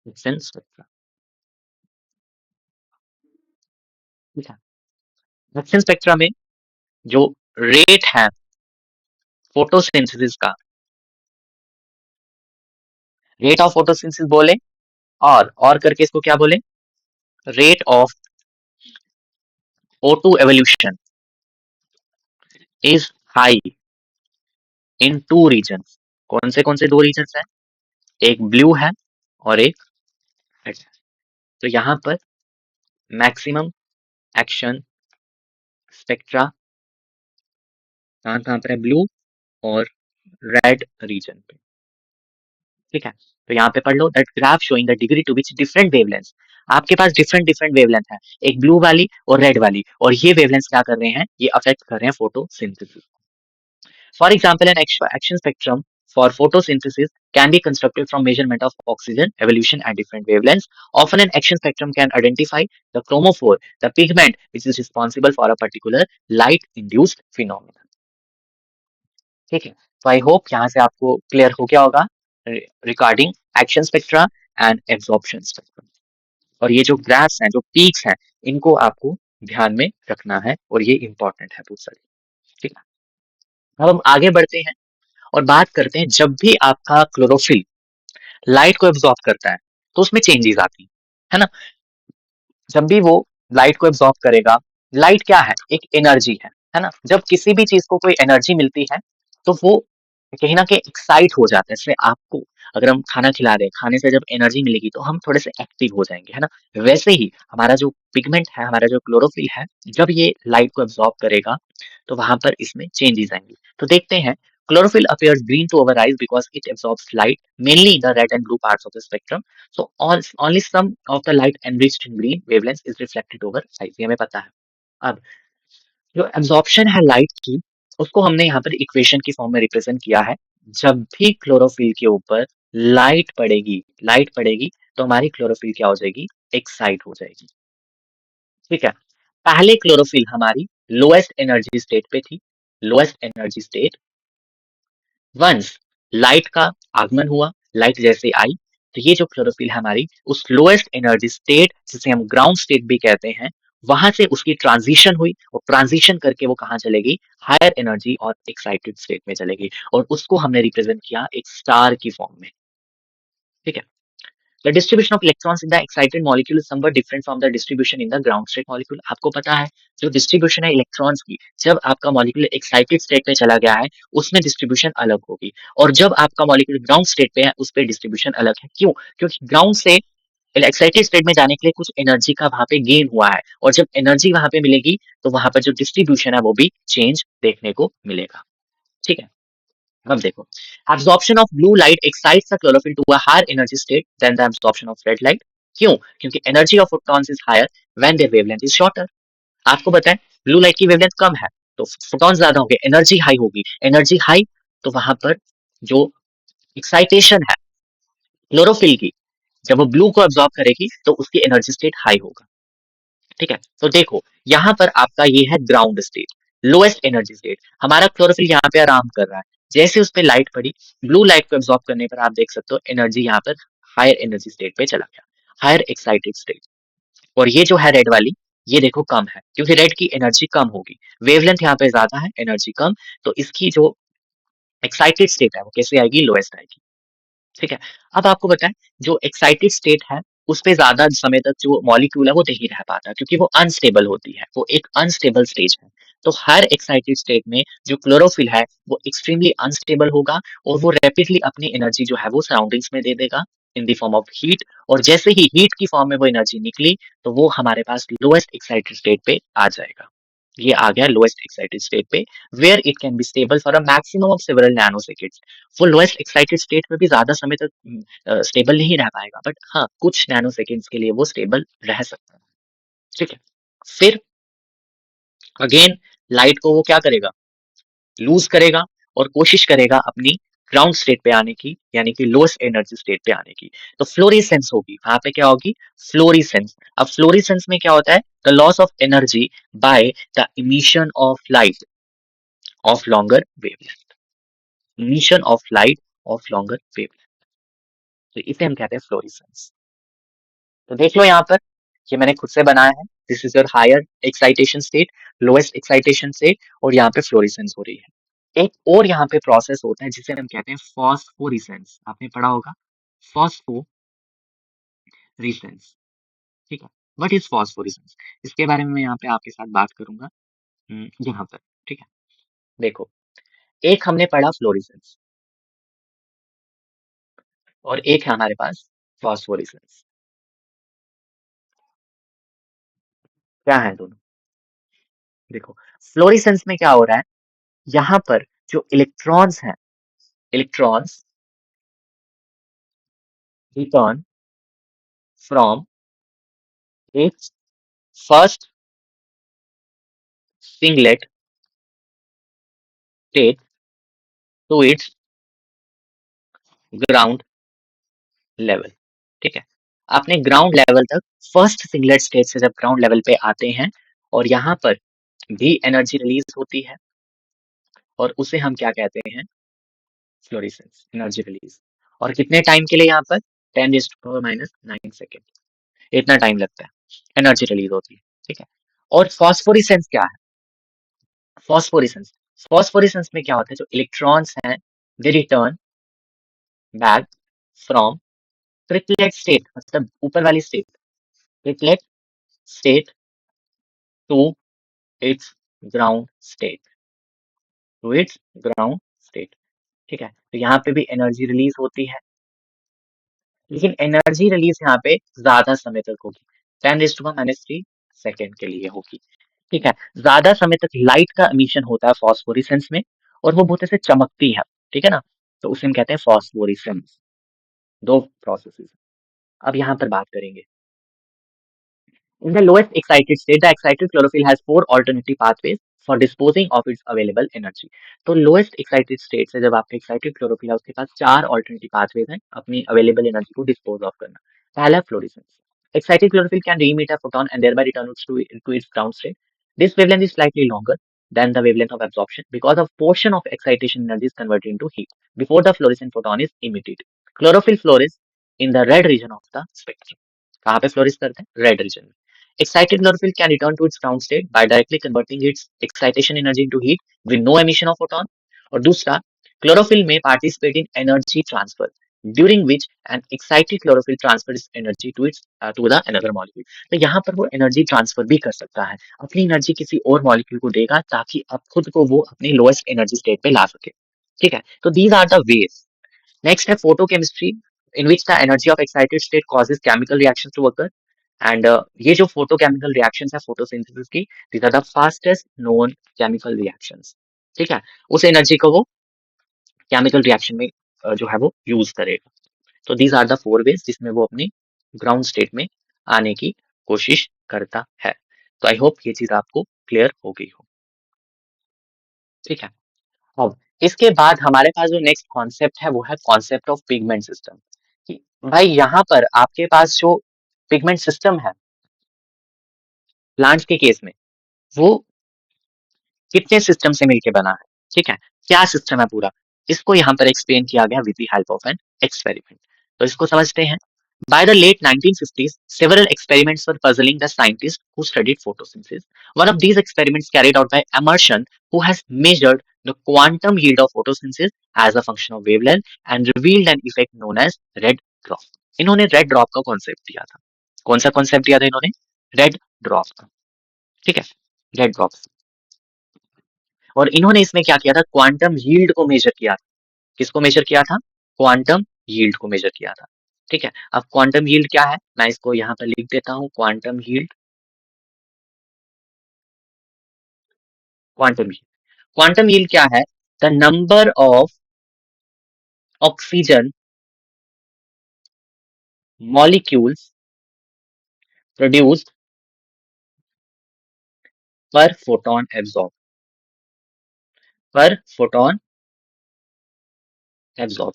एक्शन स्पेक्ट्रा, ठीक है। एक्शन स्पेक्ट्रा में जो रेट है फोटोसिंथेसिस का, रेट ऑफ फोटोसिंथेसिस बोले, और करके इसको क्या बोले, rate of O2 evolution is high in two region. कौन से दो रीजन है, एक ब्लू है और एक तो यहाँ पर मैक्सिमम एक्शन स्पेक्ट्रा कहाँ पर है, ब्लू और रेड रीजन पे। ठीक है, तो यहाँ पे पढ़ लो, that graph showing the degree to which different wavelengths, आपके पास डिफरेंट डिफरेंट वेवलेंथ है, एक ब्लू वाली और रेड वाली, और ये वेवलेंथ्स क्या कर रहे हैं, ये अफेक्ट कर रहे हैं photosynthesis. For example, an action spectrum for photosynthesis can be constructed from measurement of oxygen evolution at different wavelengths. Often, an action spectrum can identify the chromophore, the pigment which is responsible for a particular light-induced phenomenon. ठीक है, तो I hope यहाँ से आपको clear हो गया होगा regarding action spectra and absorption spectrum. और ये जो ग्राफ्स हैं, जो पीक्स हैं, इनको आपको ध्यान में रखना है और ये इंपॉर्टेंट है बहुत सारी। ठीक है, अब हम आगे बढ़ते हैं और बात करते हैं, जब भी आपका क्लोरोफिल लाइट को एब्जॉर्ब करता है तो उसमें चेंजेस आती है ना। जब भी वो लाइट को एब्जॉर्ब करेगा, लाइट क्या है, एक एनर्जी है ना। जब किसी भी चीज को कोई एनर्जी मिलती है तो वो कहीं ना कहीं एक्साइट हो जाता है। इसलिए आपको अगर हम खाना खिला रहे हैं, खाने से जब एनर्जी मिलेगी तो हम थोड़े से एक्टिव हो जाएंगे, है ना। वैसे ही हमारा जो पिगमेंट है, हमारा जो क्लोरोफिल है, जब ये लाइट को एब्जॉर्ब करेगा तो वहां पर इसमें चेंजेस आएंगे। तो देखते हैं, chlorophyll appears green to our eyes because it absorbs light, mainly in the red and blue parts of the spectrum. So only some of the light enriched in green wavelengths is reflected over eyes, ये हमें पता है। अब जो absorption है light की, उसको हमने यहाँ पर इक्वेशन की फॉर्म में रिप्रेजेंट किया है। जब भी क्लोरोफिल के ऊपर लाइट पड़ेगी तो हमारी क्लोरोफिल क्या हो जाएगी, एक्साइट हो जाएगी। ठीक है, पहले क्लोरोफिल हमारी लोएस्ट एनर्जी स्टेट पे थी, lowest energy state. Once light का आगमन हुआ, लाइट जैसे आई, तो ये जो क्लोरोफिल है हमारी, उस लोएस्ट एनर्जी स्टेट जिसे हम ग्राउंड स्टेट भी कहते हैं, वहां से उसकी ट्रांजिशन हुई और ट्रांजिशन करके वो कहाँ चलेगी, हायर एनर्जी और एक्साइटेड स्टेट में चलेगी, और उसको हमने रिप्रेजेंट किया एक स्टार की फॉर्म में। ठीक है, The distribution of electrons in the excited molecule is somewhat different from the distribution in the ground state molecule. आपको पता है जो डिस्ट्रीब्यूशन है इलेक्ट्रॉन्स की, जब आपका मॉलिक्यूल एक्साइटेड स्टेट में चला गया है उसमें डिस्ट्रीब्यूशन अलग होगी, और जब आपका मॉलिक्यूल ग्राउंड स्टेट पे है उस पर डिस्ट्रीब्यूशन अलग है। क्यों? क्योंकि ग्राउंड से एक्साइटेड स्टेट में जाने के लिए कुछ एनर्जी का वहां पे गेन हुआ है, और जब एनर्जी वहां पे मिलेगी तो वहां पर जो डिस्ट्रीब्यूशन है वो भी चेंज देखने को मिलेगा। ठीक है, अब देखो, absorption of blue light excites the chlorophyll to a higher energy state than the absorption of red light. क्यों? क्योंकि energy of photons is higher when their wavelength is shorter. आपको बताएं, ब्लू लाइट की वेवलेंथ कम है तो photons ज्यादा होंगे, energy high होगी, एनर्जी हाई तो वहां पर जो एक्साइटेशन है क्लोरोफिल की, जब वो ब्लू को एब्जॉर्ब करेगी तो उसकी एनर्जी स्टेट हाई होगा। ठीक है, तो देखो यहाँ पर आपका ये है ground state, lowest energy state. हमारा क्लोरोफिल यहाँ पे आराम कर रहा है, जैसे उस पर लाइट पड़ी, ब्लू लाइट को एब्जॉर्ब करने पर आप देख सकते हो एनर्जी यहाँ पर हायर एनर्जी स्टेट पे चला गया, हायर एक्साइटेड स्टेट। और ये जो है रेड वाली, ये देखो कम है, क्योंकि रेड की एनर्जी कम होगी, वेवलेंथ यहाँ पे ज्यादा है, एनर्जी कम, तो इसकी जो एक्साइटेड स्टेट है वो कैसे आएगी, लोएस्ट आएगी। ठीक है, अब आपको बताएं, जो एक्साइटेड स्टेट है उस पे ज्यादा समय तक जो मॉलिक्यूल है वो नहीं रह पाता, क्योंकि वो अनस्टेबल होती है, वो एक अनस्टेबल स्टेज है। तो हर एक्साइटेड स्टेट में जो क्लोरोफिल है वो एक्सट्रीमली अनस्टेबल होगा, और वो रैपिडली अपनी एनर्जी जो है वो सराउंडिंग्स में दे देगा in the form of heat, और जैसे ही हीट की फॉर्म में वो एनर्जी निकली तो वो हमारे पास लोएस्ट एक्साइटेड स्टेट पे आ जाएगा। ये आ गया लोएस्ट एक्साइटेड स्टेट पे, where it can be stable for a maximum of several nanoseconds. वो लोएस्ट एक्साइटेड स्टेट में भी ज्यादा समय तक स्टेबल नहीं रह पाएगा, बट हाँ कुछ नैनो सेकेंड्स के लिए वो स्टेबल रह सकता है। ठीक है, फिर अगेन लाइट को वो क्या करेगा, लूज करेगा और कोशिश करेगा अपनी ग्राउंड स्टेट पे आने की, यानी कि लोएस्ट एनर्जी स्टेट पे आने की। तो फ्लोरेसेंस होगी, वहां पे क्या होगी, फ्लोरेसेंस। अब फ्लोरेसेंस में क्या होता है, the loss of energy by the emission of light of longer wavelength, emission of light of longer wavelength, तो इसे हम कहते हैं फ्लोरेसेंस। तो देख लो यहाँ पर, ये मैंने खुद से बनाया है, this is your higher excitation state, lowest excitation state, और यहाँ पे फ्लोरेसेंस हो रही है। एक और यहाँ पे प्रोसेस होता है जिसे हम कहते हैं फॉस्फोरेसेंस, आपने पढ़ा होगा, फॉस्फोरेसेंस। ठीक है, व्हाट इज फॉस्फोरेसेंस, इसके बारे में मैं यहाँ पे आपके साथ बात करूंगा यहाँ पर। ठीक है, देखो, एक हमने पढ़ा फ्लोरेसेंस और एक है हमारे पास फॉस्फोरेसेंस। क्या है दोनों? देखो, फ्लोरेसेंस में क्या हो रहा है, यहाँ पर जो इलेक्ट्रॉन्स हैं, electrons return from its first singlet state to its ground level. ठीक है, आपने ग्राउंड लेवल तक फर्स्ट सिंगलेट स्टेट से जब ग्राउंड लेवल पे आते हैं और यहाँ पर भी एनर्जी रिलीज होती है और उसे हम क्या कहते हैं, फ्लोरेसेंस एनर्जी रिलीज। और कितने टाइम के लिए यहाँ पर, 10⁻⁹ इतना टाइम लगता है, एनर्जी रिलीज होती है। ठीक है, और फॉस्फोरेसेंस क्या है, फॉस्फोरेसेंस, फॉस्फोरेसेंस में क्या होता है, जो इलेक्ट्रॉन्स हैं they return back from triplet state, मतलब ऊपर वाली state, triplet state to its ground state, to its ground state. ठीक है, तो यहाँ पे भी एनर्जी रिलीज होती है, लेकिन एनर्जी रिलीज यहाँ पे ज्यादा समय तक होगी, 10⁻³ के लिए होगी। ठीक है, ज्यादा समय तक लाइट का एमिशन होता है फॉस्फोरेसेंस में, और वो बहुत ऐसे चमकती है। ठीक है ना, तो उसे हम कहते हैं फॉस्फोरेसेंस। दो प्रोसेसेस, अब यहाँ पर बात करेंगे। In the lowest excited state, the excited chlorophyll has four alternative pathways for disposing of its available energy. तो lowest excited state से जब आपके excited chlorophyll है, उसके पास चार alternative pathways हैं अपनी available energy को dispose of करना। पहला fluorescence. Excited chlorophyll can re-emit a photon and thereby return it to its ground state. This wavelength is slightly longer than the wavelength of absorption because a portion of excitation energy is converted into heat before the fluorescent photon is emitted. Chlorophyll fluoresces in the red region of the spectrum. कहाँ पे फ्लोरिस करते हैं, red region में। Excited chlorophyll can return to its ground state by directly converting its excitation energy into heat with no emission of photon. और दूसरा, chlorophyll may participate in energy transfer during which an excited chlorophyll transfers energy to the another molecule. तो यहाँ पर वो energy transfer भी कर सकता है, अपनी एनर्जी किसी और मॉलिक्यूल को देगा ताकि अब खुद को वो अपनी लोएस्ट एनर्जी स्टेट पे ला सके। ठीक है, तो these are the ways. Next है photochemistry, in which the energy of excited state causes chemical reactions to occur. And ये जो फोटोकेमिकल रिएक्शंस है फोटोसिंथेसिस की, these are the fastest known chemical reactions. ठीक है, उस एनर्जी को वो केमिकल रिएक्शन में जो है वो यूज करेगा। तो these are the four ways जिसमें वो अपनी ग्राउंड स्टेट में आने की कोशिश करता है। तो आई होप ये चीज आपको क्लियर हो गई हो। ठीक है, अब इसके बाद हमारे पास जो नेक्स्ट कॉन्सेप्ट है वो है कॉन्सेप्ट ऑफ पिगमेंट सिस्टम। कि भाई यहाँ पर आपके पास जो पिगमेंट सिस्टम है प्लांट्स के केस में, वो कितने सिस्टम से मिलकर बना है। ठीक है, क्या सिस्टम है पूरा, इसको यहाँ पर एक्सप्लेन किया गया with the help of an experiment. तो इसको समझते हैं। By the late 1950s, several experiments were puzzling the scientists who studied photosynthesis. One of these experiments carried out by Emerson, who has measured the quantum yield of photosynthesis as a function of wavelength and revealed an effect known as red drop. इन्होंने red drop का concept दिया था। कौन सा concept दिया था इन्होंने, red drop का। ठीक है, रेड ड्रॉप। और इन्होंने इसमें क्या किया था, क्वांटम यील्ड को मेजर किया था। किसको मेजर किया था, क्वांटम यील्ड को मेजर किया था। ठीक है, अब क्वांटम यील्ड क्या है, मैं इसको यहाँ पर लिख देता हूँ। Quantum yield, quantum yield, quantum yield क्या है, the number of oxygen molecules produced पर फोटोन एब्जॉर्ब, पर फोटोन एब्जॉर्ब।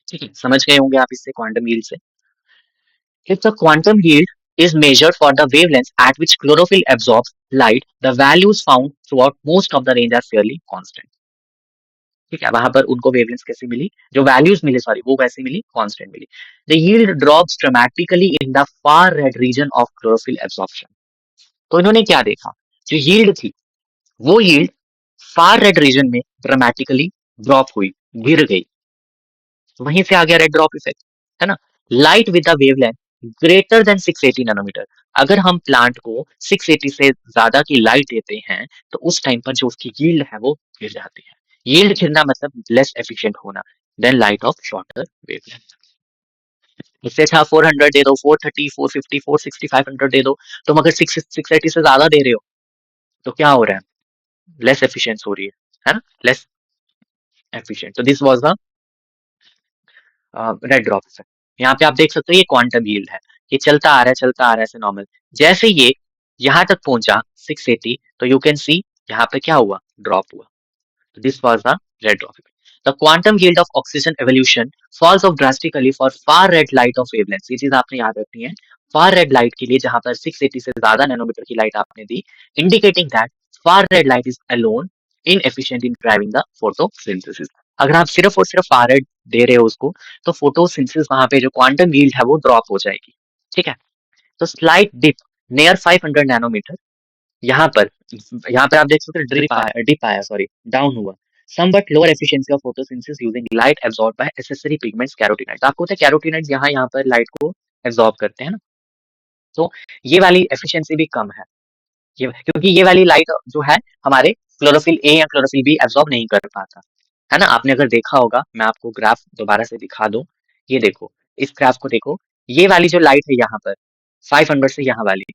ठीक है, समझ गए होंगे आप इससे क्वांटम यील्ड से। If the quantum yield is measured for the wavelengths at which chlorophyll absorbs light, the values found throughout most of the range are fairly constant. ठीक है, वहां पर उनको वेवलेंथ कैसी मिली, जो वैल्यूज मिले सॉरी वो वैसी मिली, कांस्टेंट मिली। The yield drops dramatically in the far red region of chlorophyll absorption. तो इन्होंने क्या देखा, जो यील्ड थी वो यील्ड फार रेड रीजन में ड्रामेटिकली ड्रॉप हुई, गिर गई। वहीं से आ गया रेड ड्रॉप इफेक्ट, है ना। Light with the wavelength greater than 680 nanometre, अगर हम प्लांट को 680 से ज्यादा की लाइट देते हैं तो उस टाइम पर जो उसकी यील्ड है वो गिर जाती है। यील्ड गिरना मतलब लेस एफिशिएंट होना then light of shorter wavelength. इससे अच्छा 400 दे दो, 430, 450, 460, 500 दे दो। तुम अगर 680 से ज्यादा दे रहे हो तो क्या हो रहा है, लेस एफिशिएंस हो रही है ना, लेस एफिशिएंट। तो this was the red drop effect. यहाँ पे आप देख सकते हो ये क्वांटम यील्ड है, ये चलता आ रहा है, चलता आ रहा है ऐसे नॉर्मल। जैसे ये यहाँ तक पहुंचा 680, तो यू कैन सी यहाँ पे क्या हुआ, ड्रॉप हुआ। This was the red dwarf effect. The quantum yield of oxygen evolution falls off drastically for far red light of wavelengths. ये चीज आपने याद रखनी है, far red light के लिए जहां पर 680 से ज्यादा नैनोमीटर की लाइट आपने दी, indicating that far red light is alone inefficient in driving the photosynthesis. अगर आप सिर्फ और सिर्फ far red दे रहे हो उसको, तो फोटोसिंथेसिस वहां पे जो क्वांटम यील्ड है वो ड्रॉप हो जाएगी। ठीक है, तो स्लाइट डिप नियर 500 नैनोमीटर, यहाँ पर यहाँ पे आप देख सकते हो डिप आया, सॉरी, डाउन हुआ। Somewhat lower efficiency of photosynthesis using light absorbed by accessory pigments carotenoids। आपको पता है कैरोटीनॉइड्स यहाँ पर लाइट को एब्जॉर्ब करते हैं ना, तो ये वाली एफिशिएंसी भी कम है, ये क्योंकि ये वाली लाइट जो है हमारे क्लोरोफिल ए या क्लोरोफिल बी एब्जॉर्ब नहीं कर पाता है ना। आपने अगर देखा होगा, मैं आपको ग्राफ दोबारा से दिखा दूं, ये देखो, इस ग्राफ को देखो, ये वाली जो लाइट है यहाँ पर 500 से यहाँ वाली,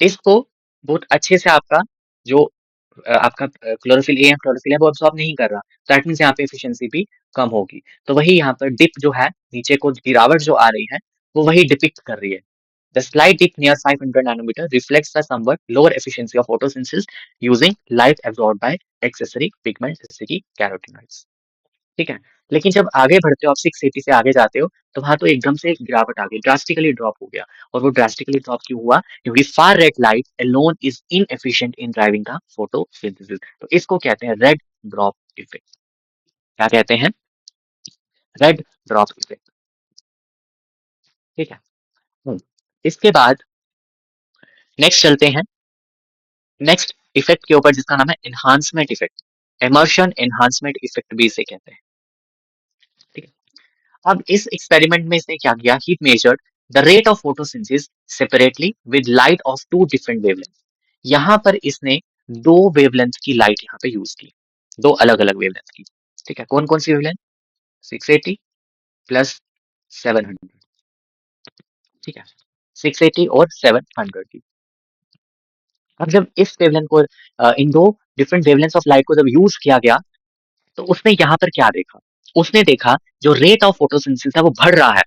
इसको बहुत अच्छे से आपका जो आपका क्लोरोफिल ए या क्लोरोफिल है वो अब्सॉर्ब नहीं कर रहा, तो दैट मींस यहाँ पे एफिशिएंसी भी कम होगी। तो वही यहाँ पर डिप जो है, नीचे को गिरावट जो आ रही है, वो वही डिपिक्ट कर रही है। The slight dip near 500 nanometer reflects the somewhat lower efficiency of photosynthesis using light absorbed by accessory pigments जैसे कि carotenoids। ठीक है, लेकिन जब आगे बढ़ते हो आप 680 से आगे जाते हो, तो वहां तो एकदम से एक गिरावट आ गई, ड्रास्टिकली ड्रॉप हो गया। और वो ड्रास्टिकली ड्रॉप क्यों हुआ, क्योंकि far red light alone is inefficient in driving the photosynthesis. तो इसको कहते हैं रेड ड्रॉप इफेक्ट। क्या कहते हैं, रेड ड्रॉप इफेक्ट। ठीक है, इसके बाद नेक्स्ट चलते हैं, नेक्स्ट इफेक्ट के ऊपर, जिसका नाम है enhancement effect, immersion enhancement effect भी इसे कहते हैं। ठीक है, अब इस एक्सपेरिमेंट में इसने क्या किया, he measured the rate of photosynthesis separately with light of two different wavelength. यहाँ पर इसने दो वेवलेंथ की लाइट यहाँ पे यूज की, दो अलग अलग वेवलेंथ की। ठीक है, कौन कौन सी वेवलेंथ, 680 प्लस 700। ठीक है, 680 और 700 की। अब जब इस वेवलेंथ को इन दो डिफरेंट वेवलेंथ ऑफ लाइट को जब यूज किया गया, तो उसने यहाँ पर क्या देखा, उसने देखा जो रेट ऑफ फोटोसिंथेसिस है वो बढ़ रहा है।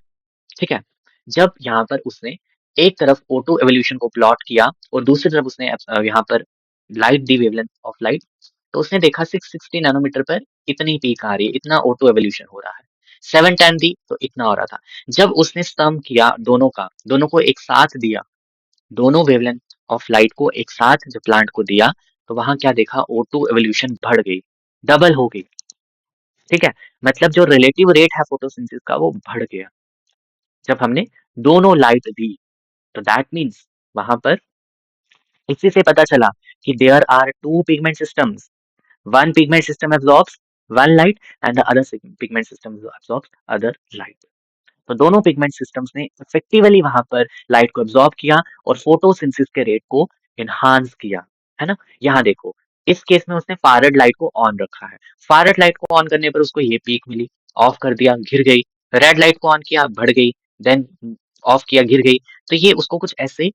ठीक है, जब यहाँ पर उसने एक तरफ ऑटो एवोल्यूशन को प्लॉट किया और दूसरी तरफ उसने यहाँ पर light the, wavelength of light, तो उसने देखा 660 नैनोमीटर पर इतनी पीक आ रही है, इतना ऑटो एवोल्यूशन हो रहा है। 710 दी तो इतना हो रहा था। जब उसने सम किया दोनों का, दोनों को एक साथ दिया, दोनों वेवलेंथ ऑफ लाइट को एक साथ जब प्लांट को दिया, तो वहां क्या देखा, ऑटो एवोल्यूशन बढ़ गई, डबल हो गई। ठीक है, मतलब जो रिलेटिव रेट है फोटोसिंथेसिस का वो बढ़ गया जब हमने दोनों लाइट दी। तो दैट मीन्स वहां पर इसी से पता चला कि there are two pigment systems, one pigment system absorbs one light and the other pigment system absorbs other light. तो दोनों पिगमेंट सिस्टम्स ने इफेक्टिवली वहां पर लाइट को एब्जॉर्ब किया और फोटोसिंथेसिस के रेट को एनहांस किया, है ना। यहाँ देखो, इस केस में उसने फारेड लाइट को ऑन रखा है, फारेड लाइट को ऑन करने पर उसको ये पीक मिली, ऑफ कर दिया गिर गई। रेड लाइट को ऑन किया बढ़ गई, देन ऑफ किया गिर गई। तो ये उसको कुछ ऐसे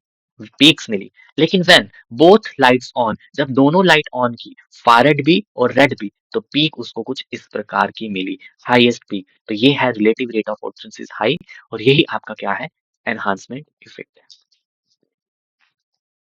पीक्स मिली। लेकिन व्हेन बोथ लाइट्स ऑन, जब दोनों लाइट ऑन की, फारेड भी और रेड भी, तो पीक उसको कुछ इस प्रकार की मिली, हाईएस्ट पीक। तो ये है relative rate of photosynthesis high, और यही आपका क्या है, एनहांसमेंट इफेक्ट है।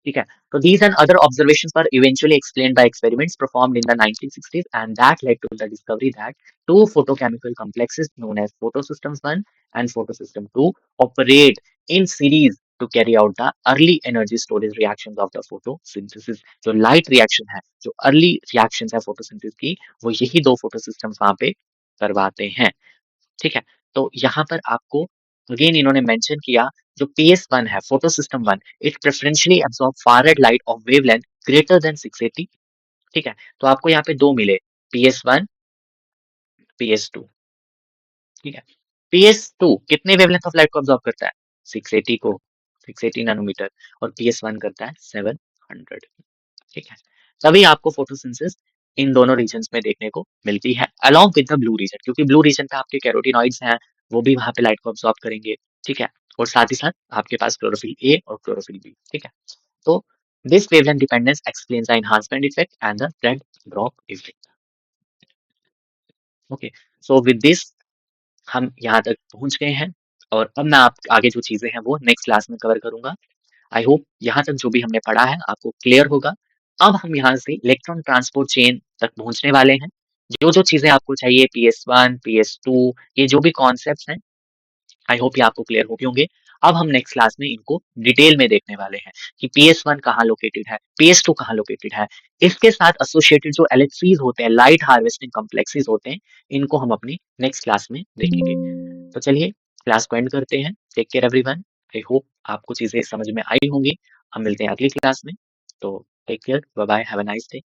ठीक है, तो these and other observations were eventually explained by experiments performed in the 1960s, and that led to the discovery that two photochemical complexes known as photosystem 1 and photosystem 2 operate in series to carry out the early energy storage reactions of the photosynthesis। जो light reaction है, जो early reactions है photosynthesis की, वो यही दो photosystems वहां पे करवाते हैं। ठीक है, तो यहाँ पर आपको अगेन इन्होंने मेंशन किया, जो PS1 है, photo system 1, it preferentially absorb far red light of wavelength greater than 680। ठीक है, तो आपको यहाँ पे दो मिले, PS1, PS2। ठीक है, PS2 कितने वेवलेंथ ऑफ लाइट को एब्सॉर्ब करता है, 680 को, 680 नैनोमीटर, और PS1 करता है 700। ठीक है, तभी आपको फोटोसिंथेसिस इन दोनों रीजन्स में देखने को मिलती है, along with the blue region, क्योंकि ब्लू रीजन पे आपके कैरोटीनॉइड्स हैं, वो भी वहां पे लाइट को अब्सॉर्ब करेंगे। ठीक है? और साथ ही साथ आपके पास क्लोरोफिल ए और क्लोरोफिल बी, ठीक है? तो this wavelength dependence explains the enhancement effect and the red drop effect. Okay, so with this हम यहाँ तक पहुँच गए हैं और अब मैं आप आगे जो चीज़ें हैं वो नेक्स्ट क्लास में कवर करूँगा। आई होप यहाँ तक जो भी हमने पढ़ा है आपको क्लियर होगा। अब हम यहाँ से इलेक्ट्रॉन ट्रांसपोर्ट चेन तक पहुँचने वाले हैं। जो-जो चीज़ें आपको चाहिए पीएस1, पीएस2 ये जो भी कॉन्सेप्ट्स हैं आई होप ये आपको क्लियर हो गए होंगे। अब हम नेक्स्ट क्लास में इनको डिटेल में देखने वाले हैं कि पीएस1 कहाँ लोकेटेड है, पीएस2 कहाँ लोकेटेड है। इसके साथ एसोसिएटेड जो एलिक्सीज होते हैं, लाइट हार्वेस्टिंग कॉम्प्लेक्सेस होते हैं, इनको हम अपनी नेक्स्ट क्लास में देखेंगे। तो चलिए क्लास को एंड करते हैं। Take care everyone. I hope आपको चीज़ें समझ में आई होंगी। हम मिलते हैं अगली क्लास में। तो take care, bye bye, have a nice day.